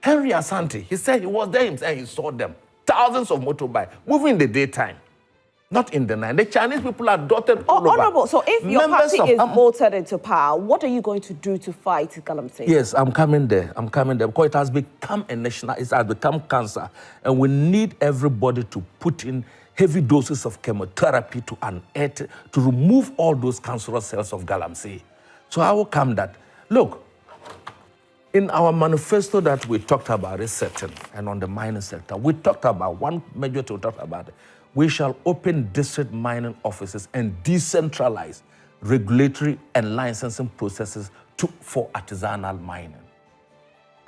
Henry Asante, he said he was there himself, and he saw them. Thousands of motorbikes moving in the daytime. Not in the night. The Chinese people are dotted all over. Honorable, so if your party is voted into power, what are you going to do to fight Galamsey? Yes, I'm coming there. I'm coming there because it has become a national, it has become cancer. And we need everybody to put in heavy doses of chemotherapy to unearth, to remove all those cancerous cells of Galamsey. So I will come that. Look, in our manifesto that we talked about is certain, and on the mining sector, we talked about one major to talk about it. We shall open district mining offices and decentralize regulatory and licensing processes for artisanal mining.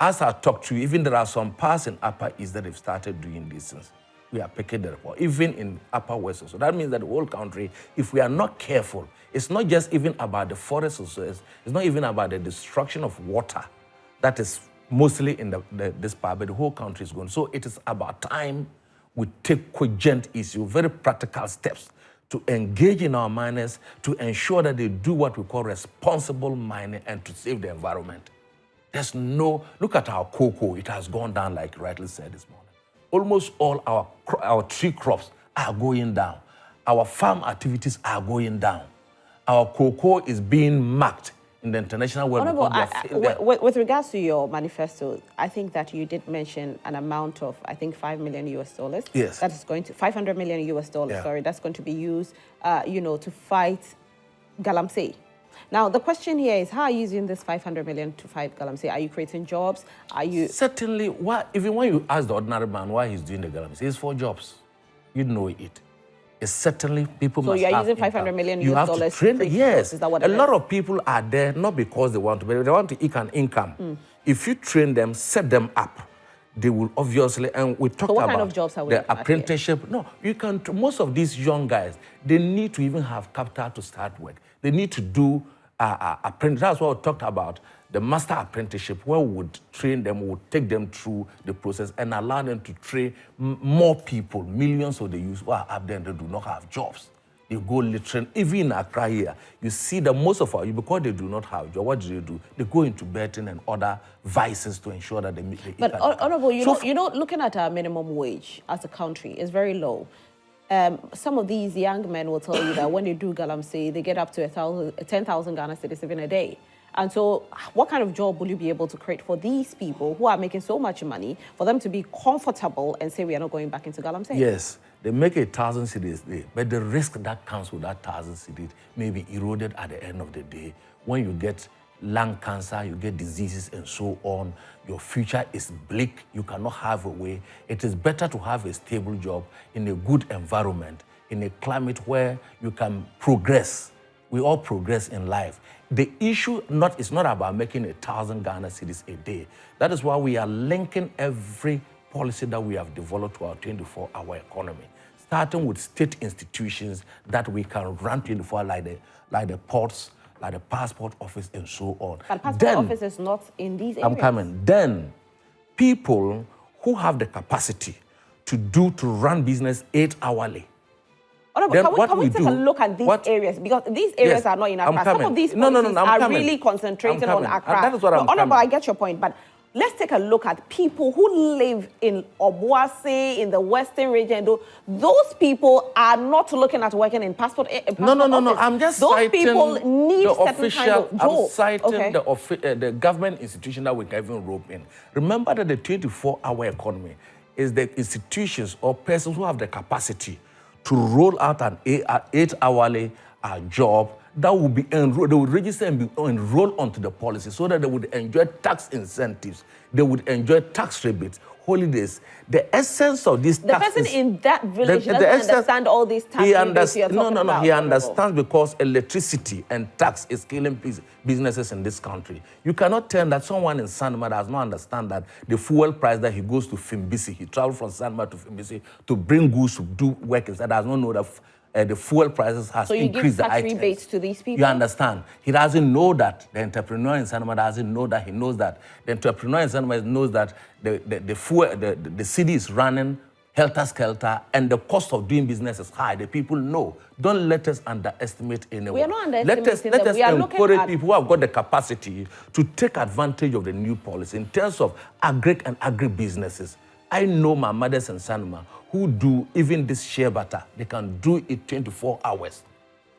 As I talked to you, even there are some parts in Upper East that have started doing these things. We are picking the report, even in Upper West. So that means that the whole country, if we are not careful, it's not just even about the forest resources, it's not even about the destruction of water. That is mostly in this part, but the whole country is going. So it is about time we take cogent issue, very practical steps to engage in our miners to ensure that they do what we call responsible mining and to save the environment. There's no, look at our cocoa, it has gone down like you rightly said this morning. Almost all our tree crops are going down. Our farm activities are going down. Our cocoa is being marked in the international world. Honorable, with regards to your manifesto, I think that you did mention an amount of, I think, $5 million US. Yes. That is going to, $500 million US, sorry, that's going to be used, to fight Galamsey. Now, the question here is, how are you using this $500 million to fight Galamsey? Are you creating jobs? Are you... Certainly, even when you ask the ordinary man why he's doing the Galamsey, it's for jobs. You know it. It's certainly people must have. So you're using $500 million US you have to train them. Yes. Is that what a lot of people are there not because they want to, but they want to eke an income. If you train them, set them up, they will obviously, and we talked about... what kind of jobs are we the apprenticeship. No, you can, most of these young guys, they need to even have capital to start work. They need to do apprentice. That's what we talked about, the master apprenticeship, where we would train them, we would take them through the process and allow them to train more people, millions of the youth who are up there and they do not have jobs. They go literally, even in Accra here, you see that most of our, because they do not have jobs, what do? They go into betting and other vices to ensure that they meet the But Honorable, looking at our minimum wage as a country is very low. Some of these young men will tell you that when they do Galamsey, they get up to 10,000 Ghana cedis in a day. And so what kind of job will you be able to create for these people who are making so much money for them to be comfortable and say we are not going back into Galamsey? Yes, they make 1,000 cedis a day, but the risk that comes with that 1,000 cedis may be eroded at the end of the day. When you get lung cancer, you get diseases and so on, your future is bleak, you cannot have a way. It is better to have a stable job in a good environment, in a climate where you can progress. We all progress in life. The issue is not about making 1,000 Ghana cedis a day. That is why we are linking every policy that we have developed to our 24-hour economy, starting with state institutions that we can run 24 like the ports, like the passport office and so on. But passport office is not in these areas. I'm coming. Then people who have the capacity to run business 8 hourly. Can we take a look at these areas? Because these areas are not in Accra. Some of these policies are really concentrated on Accra. That is what I'm Honorable, I get your point, but let's take a look at people who live in Obuasi, in the Western region. Those people are not looking at working in passport office. No. I'm just Those people need certain kind of job. I'm citing the government institution that we can even rope in. Remember that the 24-hour economy is the institutions or persons who have the capacity to roll out an 8-hourly job that will be enrolled, they would register and be enrolled onto the policy so that they would enjoy tax incentives, they would enjoy tax rebates, holidays. The essence of this tax person in that village doesn't understand all these tax rebates you're talking about. He understands because electricity and tax is killing businesses in this country. You cannot tell that someone in Sanma does not understand that the fuel price that he goes to Fimbisi, he travels from Sanma to Fimbisi to bring goods to do work inside, does not know that the fuel prices has increased. So you give tax rebates to these people? You understand. He doesn't know that. The entrepreneur in Sanma doesn't know that. He knows that. The entrepreneur in Sanma knows that the city is running helter-skelter and the cost of doing business is high. The people know. Don't let us underestimate anyone. We are not underestimating Let them. us We are encourage people who have got the capacity to take advantage of the new policy in terms of agri and agri-businesses. I know my mothers in Sanma who do even this shea butter. They can do it 24 hours.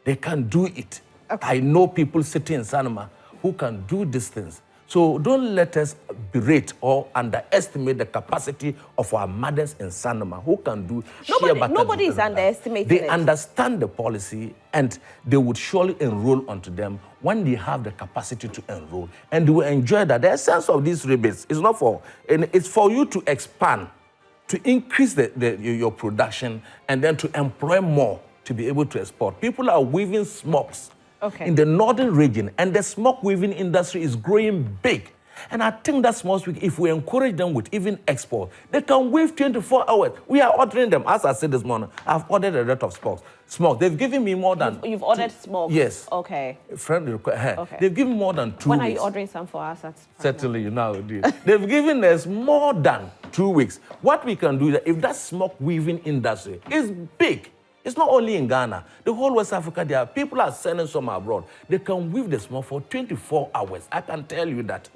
They can do it. Okay. I know people sitting in Sanma who can do these things. So don't let us berate or underestimate the capacity of our mothers in Sanma who can do shea butter. Nobody is underestimating They understand the policy and they would surely enroll onto them when they have the capacity to enroll. And they will enjoy that. The essence of these rebates is not for, and it's for you to expand, to increase your production, and then to employ more to be able to export. People are weaving smokes in the northern region, and the smoke weaving industry is growing big. And I think that small week, if we encourage them with even export, they can weave 24 hours. We are ordering them. As I said this morning, I've ordered a lot of smoke. They've given me more than... You've ordered smoke? Yes. Okay. They've given more than 2 weeks. When are you ordering some for us? Certainly, you know. They've given us more than 2 weeks. What we can do is that if that smoke weaving industry is big, it's not only in Ghana. The whole West Africa, there are people are sending some abroad. They can weave the smoke for 24 hours. I can tell you that.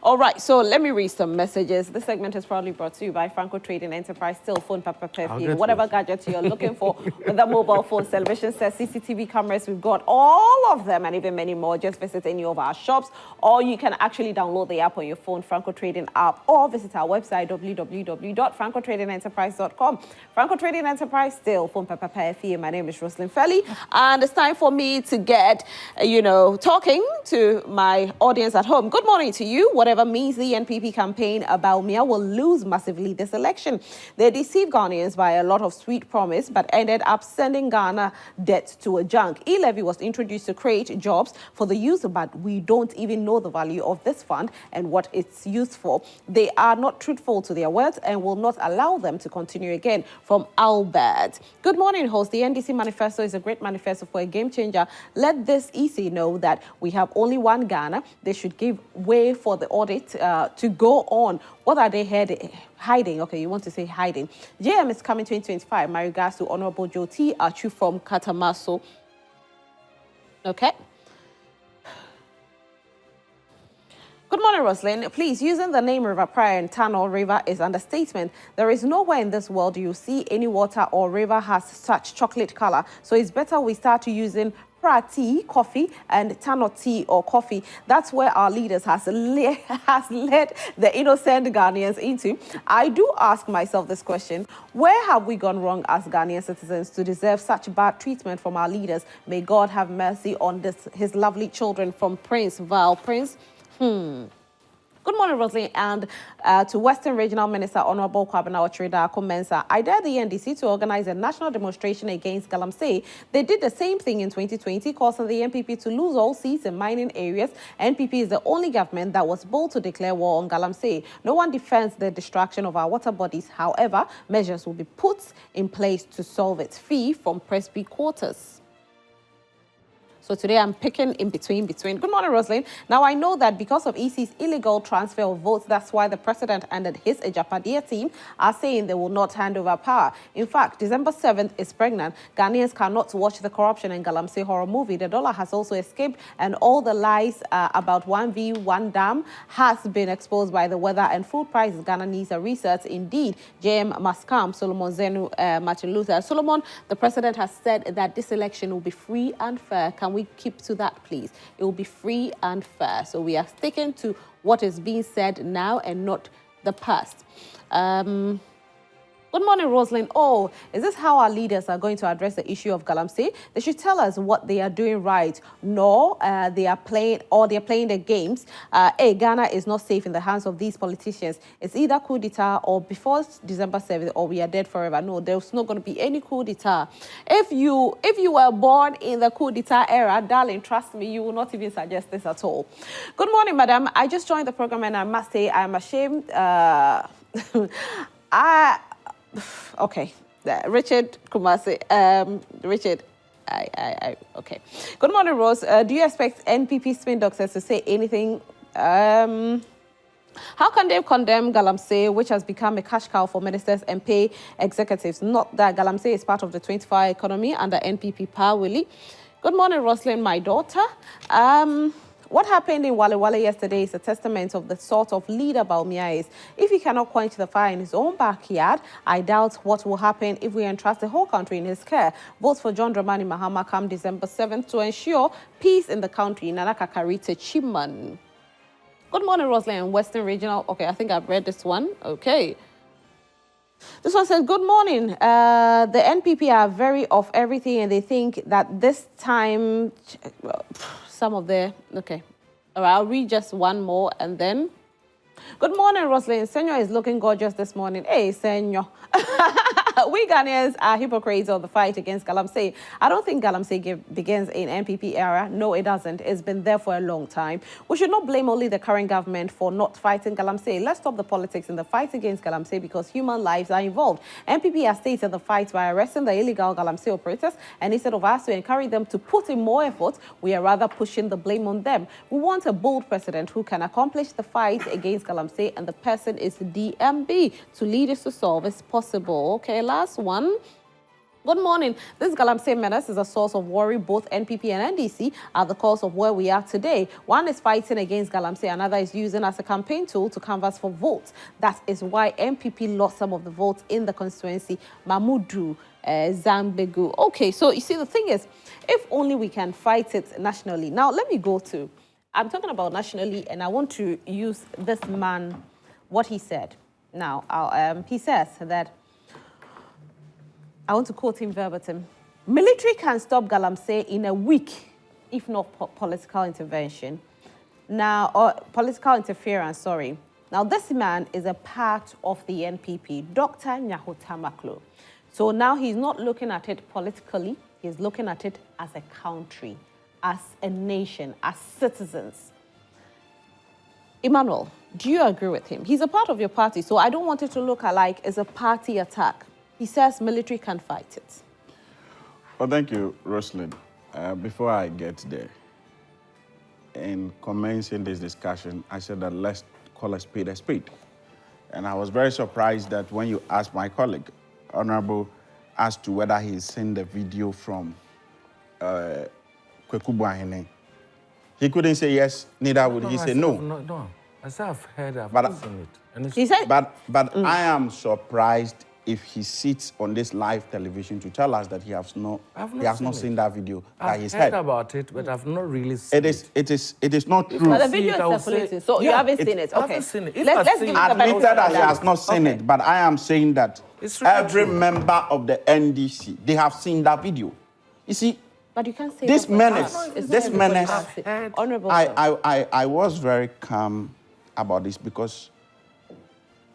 All right, so let me read some messages. This segment is proudly brought to you by Franco Trading Enterprise, still phone, paper, perfume, whatever gadget you're looking for with a mobile phone, television set, CCTV cameras, we've got all of them and even many more. Just visit any of our shops, or you can actually download the app on your phone, Franco Trading app, or visit our website, www.francotradingenterprise.com. Franco Trading Enterprise, still phone, paper, perfume. My name is Roslyn Felly, and it's time for me to get, talking to my audience at home. Good morning to you. Whatever means the NPP campaign about Mia will lose massively this election. They deceived Ghanaians by a lot of sweet promise, but ended up sending Ghana debt to a junk. E-levy was introduced to create jobs for the youth, but we don't even know the value of this fund and what it's used for. They are not truthful to their words and will not allow them to continue again. From Albert. Good morning, host. The NDC manifesto is a great manifesto for a game changer. Let this EC know that we have only one Ghana. They should give way for the audit to go on. What are they hiding? Okay, you want to say hiding. JM is coming 2025. My regards to Honorable Joti Achu from Katamaso. Okay. Good morning, Roslyn. Please, using the name River Praia and Tano River is understatement. There is nowhere in this world you see any water or river has such chocolate color. So it's better we start using tea, coffee, and Tano tea or coffee. That's where our leaders has led the innocent Ghanaians into. I do ask myself this question: where have we gone wrong as Ghanaian citizens to deserve such bad treatment from our leaders? May God have mercy on his lovely children. From Prince Val. Prince. Good morning, Rosalie, and to Western Regional Minister Honorable Kwabena Otrida Komensa. I dare the NDC to organize a national demonstration against Galamsey. They did the same thing in 2020, causing the NPP to lose all seats in mining areas. NPP is the only government that was bold to declare war on Galamsey. No one defends the destruction of our water bodies. However, measures will be put in place to solve it. Fee from Presby Quarters. So today I'm picking in between. Good morning, Roslyn. Now I know that because of EC's illegal transfer of votes, that's why the president and his Ejapadia team are saying they will not hand over power. In fact, December 7th is pregnant. Ghanaians cannot watch the corruption in Galamsey horror movie. The dollar has also escaped, and all the lies about 1v1 dam has been exposed by the weather and food prices. Ghana needs a research. Indeed, JM must come. Solomon Zenu Martin Luther. Solomon, the president has said that this election will be free and fair. Can we keep to that, please? It will be free and fair. So we are sticking to what is being said now and not the past. Good Good morning, Rosalind. Oh, is this how our leaders are going to address the issue of Galamsey? They should tell us what they are doing right. No, they are playing the games. Ghana is not safe in the hands of these politicians. It's either coup d'etat or before December 7th, or we are dead forever. No, there's not going to be any coup d'etat. If you were born in the coup d'etat era, darling, trust me, you will not even suggest this at all. Good morning, madam. I just joined the program and I must say I'm ashamed. Okay, Richard Kumasi. Richard, okay. Good morning, Rose. Do you expect NPP spin doctors to say anything? How can they condemn Galamsey, which has become a cash cow for ministers and pay executives? Not that Galamsey is part of the 24-hour economy under NPP power, Willie. Good morning, Rosalind, my daughter. What happened in Wale Wale yesterday is a testament of the sort of leader Bawumia is. If he cannot quench the fire in his own backyard, I doubt what will happen if we entrust the whole country in his care. Vote for John Dramani Mahama come December 7th to ensure peace in the country. Nana Kakarite Chiman. Good morning, Rosalind, Western Regional. Okay, I think I've read this one. Okay. This one says, good morning. The NPP are very off everything and they think that this time, some of the, okay. All right, I'll read just one more and then. Good morning, Rosalind. Senor is looking gorgeous this morning. Hey, Senor. We Ghanaians are hypocrites of the fight against Galamsey. I don't think Galamsey begins in NPP era. No, it doesn't. It's been there for a long time. We should not blame only the current government for not fighting Galamsey. Let's stop the politics in the fight against Galamsey because human lives are involved. NPP has stated the fight by arresting the illegal Galamsey operators, and instead of us to encourage them to put in more effort, we are rather pushing the blame on them. We want a bold president who can accomplish the fight against Galamsey, and the person is DMB. To lead us to solve is possible. Okay, last one. Good morning. This Galamsey menace is a source of worry. Both NPP and NDC are the cause of where we are today. One is fighting against Galamsey, another is using as a campaign tool to canvass for votes. That is why NPP lost some of the votes in the constituency. Mamudu, Zambegu. Okay, so you see, the thing is, if only we can fight it nationally. Now, let me go to, I'm talking about nationally, and I want to use this man, what he said. Now, he says that, I want to quote him verbatim. Military can stop Galamsey in a week, if not political intervention. Now, or political interference, sorry. Now, this man is a part of the NPP, Dr. Nyahota Maklo. So now he's not looking at it politically, he's looking at it as a country, as a nation, as citizens. Emmanuel, do you agree with him? He's a part of your party, so I don't want it to look like it's a party attack. He says military can fight it. Well, thank you, Rosalind. Before I get there, in commencing this discussion, I said that let's call a spade a spade. And I was very surprised that when you asked my colleague, Honorable, as to whether he's seen the video from Kweku Buahene, he couldn't say yes, neither would he say no. No, as I've heard, I've not seen it. And he said, but I am surprised if he sits on this live television to tell us that he has not seen that video. I've heard about it, but I've not really seen it. It is not true. But the video is circulating, so you haven't seen it. Okay. I haven't seen it. Let's give admitted that he has not seen it, but I am saying that every member of the NDC, they have seen that video. You see, but you can't say this menace, Honorable. I was very calm about this because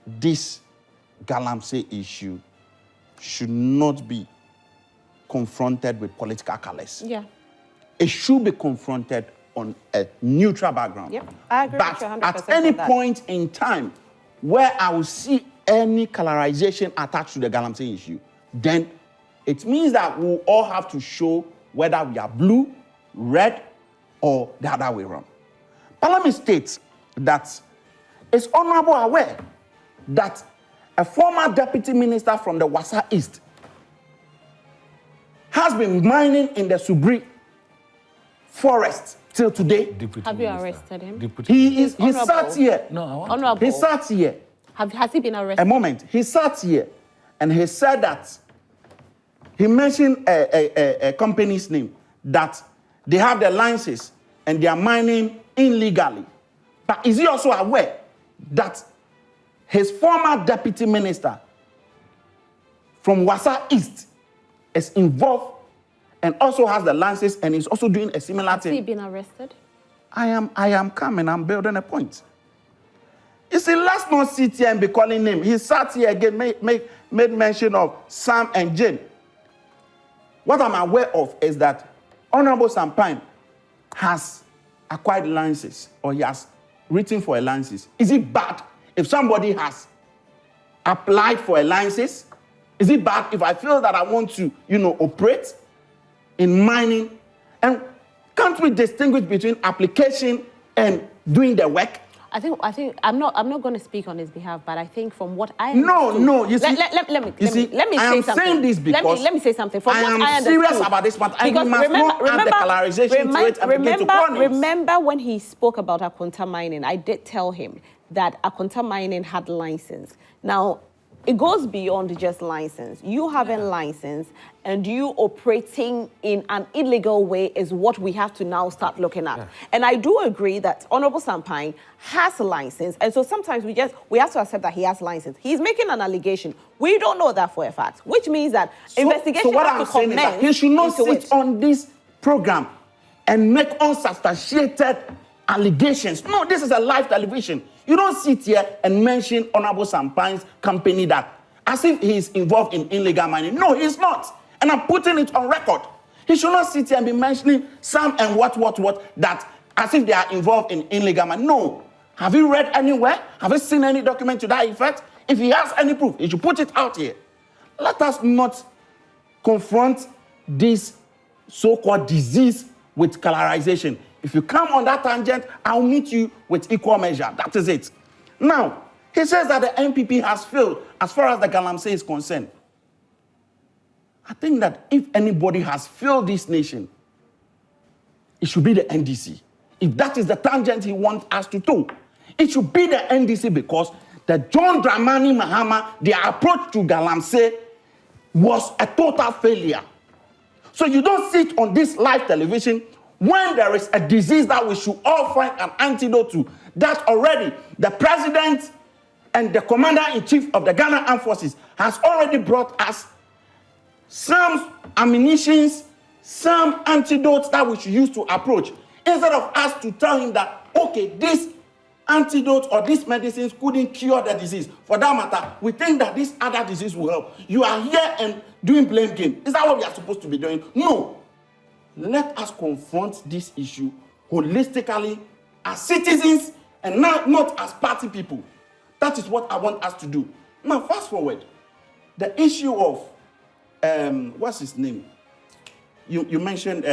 this Galamsey issue should not be confronted with political colors. Yeah. It should be confronted on a neutral background. Yep, I agree but with you 100% at any point in time where I will see any colorization attached to the Galamsey issue, then it means that we'll all have to show whether we are blue, red, or the other way around. But let me state that it's honorable aware that a former deputy minister from the Wassa East has been mining in the Subri forest till today. Have you arrested him? He sat here. No, Honorable. He sat here. Has he been arrested? A moment. He sat here and he said that he mentioned a company's name that they have their licenses and they are mining illegally. But is he also aware that his former deputy minister from Wasa East is involved and also has the license and is also doing a similar thing. Has he been arrested? I am coming. I'm building a point. You see, let's not sit here and be calling him. He sat here again, made mention of Sam and Jane. What I'm aware of is that Honorable Sampine has acquired licenses, or he has written for a license. Is it bad if somebody has applied for a license? Is it bad if I feel that I want to, operate in mining? And can't we distinguish between application and doing the work? I think I'm not going to speak on his behalf, but I think from what I No. You see, let me say something. Saying this because let me say something. From I what am I serious about this matter. And you must not add the colorization to it and begin to call names. Remember when he spoke about Akonta mining, I did tell him that Akonta mining had license. Now, it goes beyond just license. You having license and you operating in an illegal way is what we have to now start looking at. Yeah. And I do agree that Honorable Sampine has a license. And so sometimes we have to accept that he has license. He's making an allegation. We don't know that for a fact, which means that investigation has to commence. That he should not sit on this program and make unsubstantiated allegations. No, this is a live television. You don't sit here and mention Honorable Sampine's company that as if he's involved in illegal mining. No, he's not. And I'm putting it on record. He should not sit here and be mentioning some and what, that as if they are involved in illegal mining. No. Have you read anywhere? Have you seen any document to that effect? If he has any proof, he should put it out here. Let us not confront this so-called disease with colorization. If you come on that tangent, I'll meet you with equal measure. That is it. Now, he says that the NPP has failed as far as the Galamsey is concerned. I think that if anybody has failed this nation, it should be the NDC. If that is the tangent he wants us to do, it should be the NDC because the John Dramani Mahama, their approach to Galamsey was a total failure. So you don't sit on this live television when there is a disease that we should all find an antidote to, that already the president and the commander-in-chief of the Ghana Armed Forces has already brought us some ammunitions, some antidotes that we should use to approach. Instead of us to tell him that, okay, this antidote or these medicines couldn't cure the disease. For that matter, we think that this other disease will help. You are here and doing blame game. Is that what we are supposed to be doing? No. Let us confront this issue holistically as citizens and not as party people. That is what I want us to do. Now, fast forward. The issue of, what's his name? You mentioned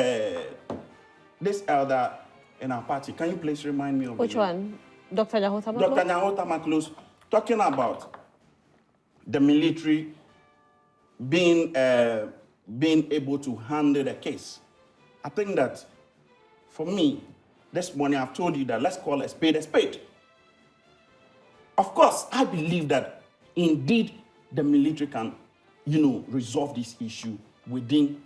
this elder in our party. Can you please remind me of which one? Dr. Nyahota Maklos? Dr. Nyahota Maklos, talking about the military being able to handle the case. I think that, for me, this morning I've told you that let's call a spade a spade. Of course, I believe that indeed the military can, resolve this issue within,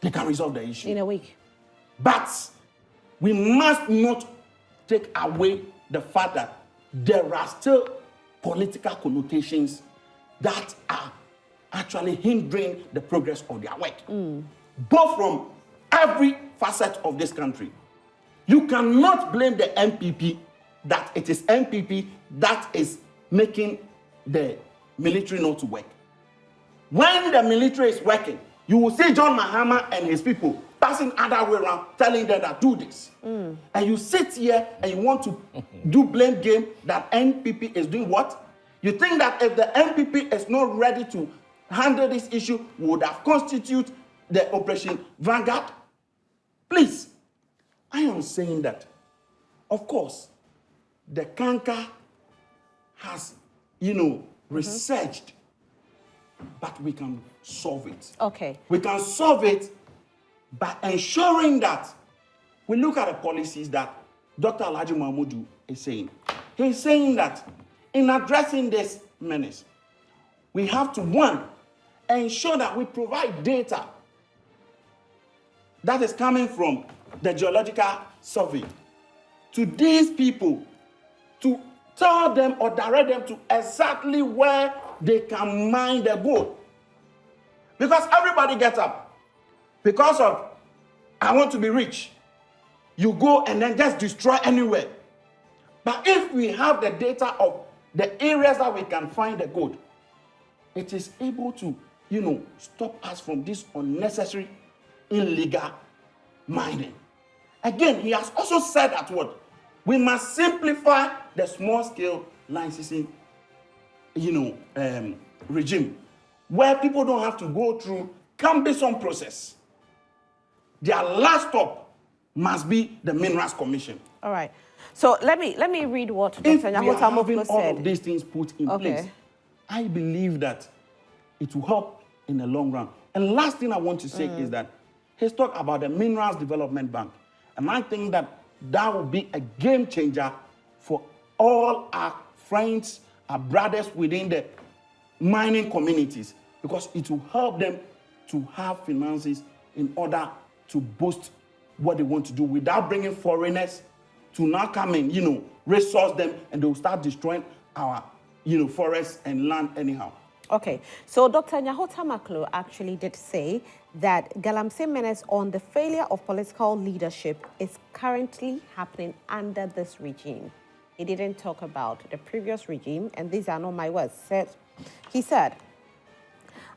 they can resolve the issue. In a week. But we must not take away the fact that there are still political connotations that are actually hindering the progress of their work. Both from every facet of this country. You cannot blame the NPP that it is NPP that is making the military not to work. When the military is working, you will see John Mahama and his people passing other way around, telling them that do this. And you sit here and you want to do blame game that NPP is doing what? You think that if the NPP is not ready to handle this issue, would have constituted the Operation Vanguard? Please, I am saying that, of course, the canker has, researched, but we can solve it. Okay. We can solve it by ensuring that we look at the policies that Dr. Alhaji Mahmoud is saying. He's saying that in addressing this menace, we have to, one, ensure that we provide data that is coming from the geological survey to these people to tell them or direct them to exactly where they can mine the gold. Because everybody gets up. Because of, I want to be rich. You go and then just destroy anywhere. But if we have the data of the areas that we can find the gold, it is able to, stop us from this unnecessary, illegal mining. Again, he has also said that what? We must simplify the small-scale licensing, regime, where people don't have to go through cumbersome process. Their last stop must be the Minerals Commission. All right. So let me read what Dr. If we are having Nyahotamoklo all said. of these things put in place, I believe that it will help in the long run. And last thing I want to say is that he's talked about the Minerals Development Bank. And I think that that will be a game changer for all our friends, our brothers within the mining communities, because it will help them to have finances in order to boost what they want to do without bringing foreigners to now come and, resource them, and they will start destroying our, forests and land anyhow. Okay, so Dr. Nyahotamoklo actually did say that Galamsey menace on the failure of political leadership is currently happening under this regime. He didn't talk about the previous regime, and these are not my words. He said,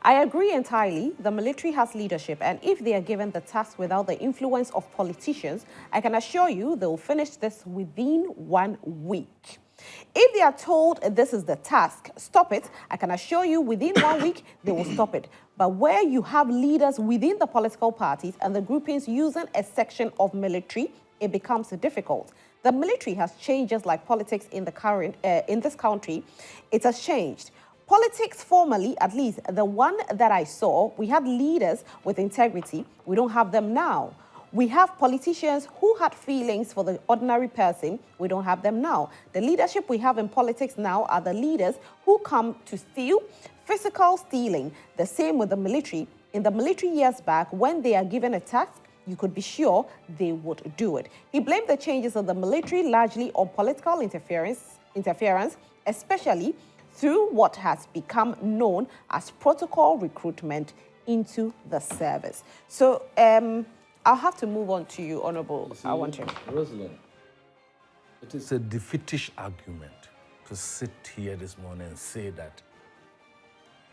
I agree entirely. The military has leadership, and if they are given the task without the influence of politicians, I can assure you they will finish this within 1 week. If they are told this is the task, stop it, I can assure you within 1 week they will stop it. But where you have leaders within the political parties and the groupings using a section of military, it becomes difficult. The military has changed just like politics in this country. It has changed. Politics formally, at least the one that I saw, we had leaders with integrity. We don't have them now. We have politicians who had feelings for the ordinary person. We don't have them now. The leadership we have in politics now are the leaders who come to steal, physical stealing. The same with the military. In the military years back, when they are given a task, you could be sure they would do it. He blamed the changes of the military largely on political interference, especially through what has become known as protocol recruitment into the service. So I'll have to move on to you, Honorable. I want to. Rosalind, it is a defeatist argument to sit here this morning and say that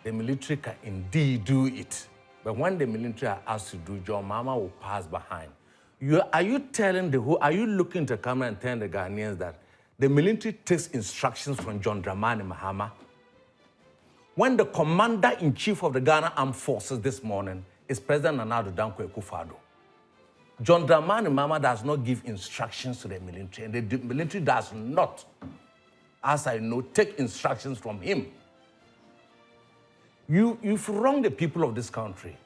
the military can indeed do it. But when the military are asked to do, John Mama will pass behind. Are you telling are you looking to come and tell the Ghanaians that the military takes instructions from John Dramani Mahama? When the commander-in-chief of the Ghana Armed Forces this morning is President Nana Addo Dankwa Akufo-Addo, John Dramani Mahama does not give instructions to the military, and the military does not, as I know, take instructions from him. You've wronged the people of this country.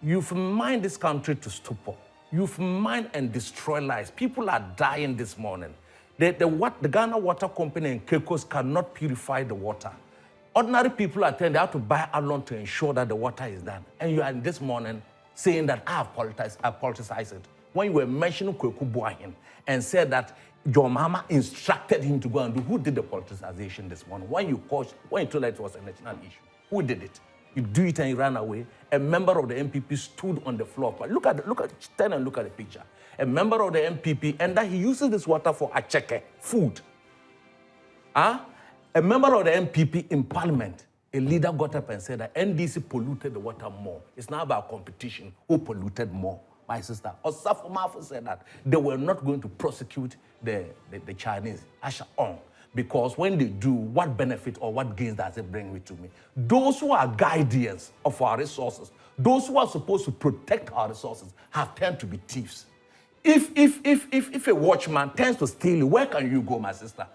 You've mined this country to stupor. You've mined and destroyed lives. People are dying this morning. The Ghana Water Company and Caicos cannot purify the water. Ordinary people are telling they have to buy a loan to ensure that the water is done. And you are this morning saying that I have politicized it. When you were mentioning Kweku Boahin and said that your mama instructed him to go and do, who did the politicization this morning? When you told that it was a national issue, who did it? You do it and you ran away. A member of the MPP stood on the floor. But turn and look at the picture. A member of the MPP, and that he uses this water for acheke, food. A member of the MPP in Parliament, a leader got up and said that NDC polluted the water more. It's now about competition. Who polluted more? My sister. Osafo Mafu said that they were not going to prosecute the Chinese. Asha on. Because when they do, what benefit or what gains does it bring to me? Those who are guardians of our resources, those who are supposed to protect our resources, have turned to be thieves. If a watchman tends to steal, where can you go, my sister?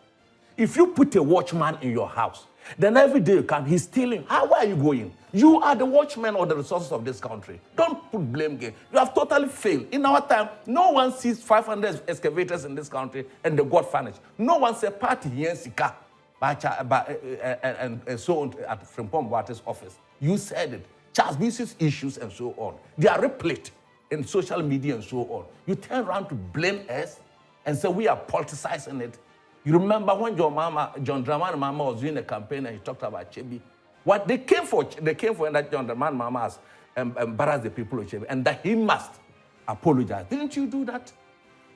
If you put a watchman in your house, then every day you come, he's stealing. Where are you going? You are the watchman of the resources of this country. Don't put blame game. You have totally failed. In our time, no one sees 500 excavators in this country and they got furnished. No one says party here in Sika and so on at Frimpong Water's office. You said it. Charles Business issues and so on. They are replete in social media and so on. You turn around to blame us and say we are politicizing it. You remember when John Dramani Mahama was doing a campaign and he talked about Chebi? What they came for that John Dramani Mahama has embarrassed the people of Chebe, and that he must apologize. Didn't you do that?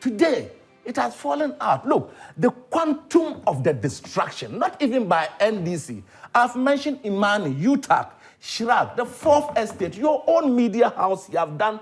Today, it has fallen out. Look, the quantum of the destruction, not even by NDC. I've mentioned Imani, UTAC, Shirag, the Fourth Estate, your own media house, you have done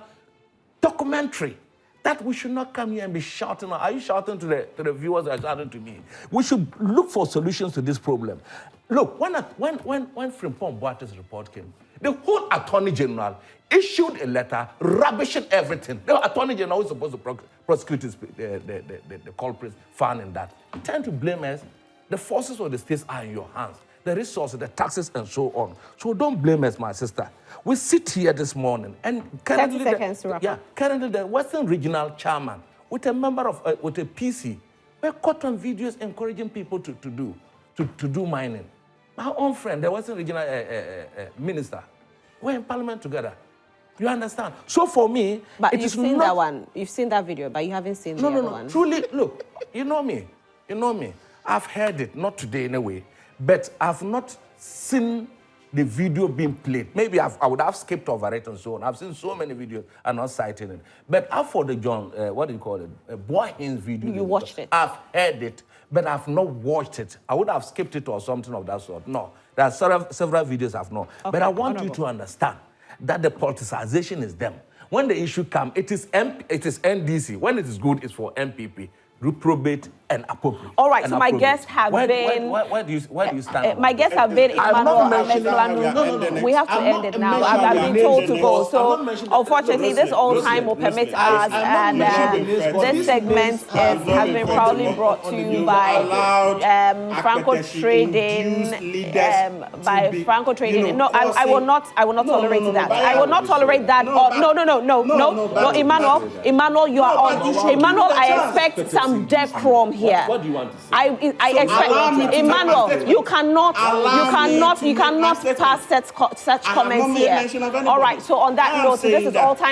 documentary. That we should not come here and be shouting. Are you shouting to the viewers or shouting to me? We should look for solutions to this problem. Look, when Frimpong Boate's report came, the whole Attorney General issued a letter rubbishing everything. The Attorney General was supposed to prosecute the culprits found in that. You tend to blame us. The forces of the states are in your hands. The resources, the taxes, and so on. So don't blame us, my sister. We sit here this morning, and currently, 30 seconds to wrap up. Currently the Western Regional Chairman, with a member of, with a PC, we're caught on videos encouraging people to do mining. My own friend, the Western Regional Minister, we're in Parliament together. You understand? So for me, but it you've is seen not... that one. You've seen that video, but you haven't seen the other one. Truly, look, you know me. You know me. I've heard it, not today anyway, but I've not seen the video being played. Maybe I would have skipped over it and so on. I've seen so many videos and not citing it. But for the John, what do you call it? Boy Hines video. You watched it? I've heard it, but I've not watched it. I would have skipped it or something of that sort. No, there are several videos I've not. Okay, but I want you to understand that the politicization is them. When the issue comes, it is NDC. When it is good, it's for MPP. Reprobate and appropriate. All right, so my guests have been... Where do you stand? My guests have been Emmanuel. We have to end it now. I've been told to go. So, unfortunately, this all time will permit us, and this segment has been proudly brought to you by Franco Trading. By Franco Trading. No, I will not tolerate that. I will not tolerate that. No, Emmanuel, you are on. Emmanuel, I expect some decorum here. What do you want to say? I expect Emmanuel, you cannot pass such comments here. All right, so on that note, this is all time.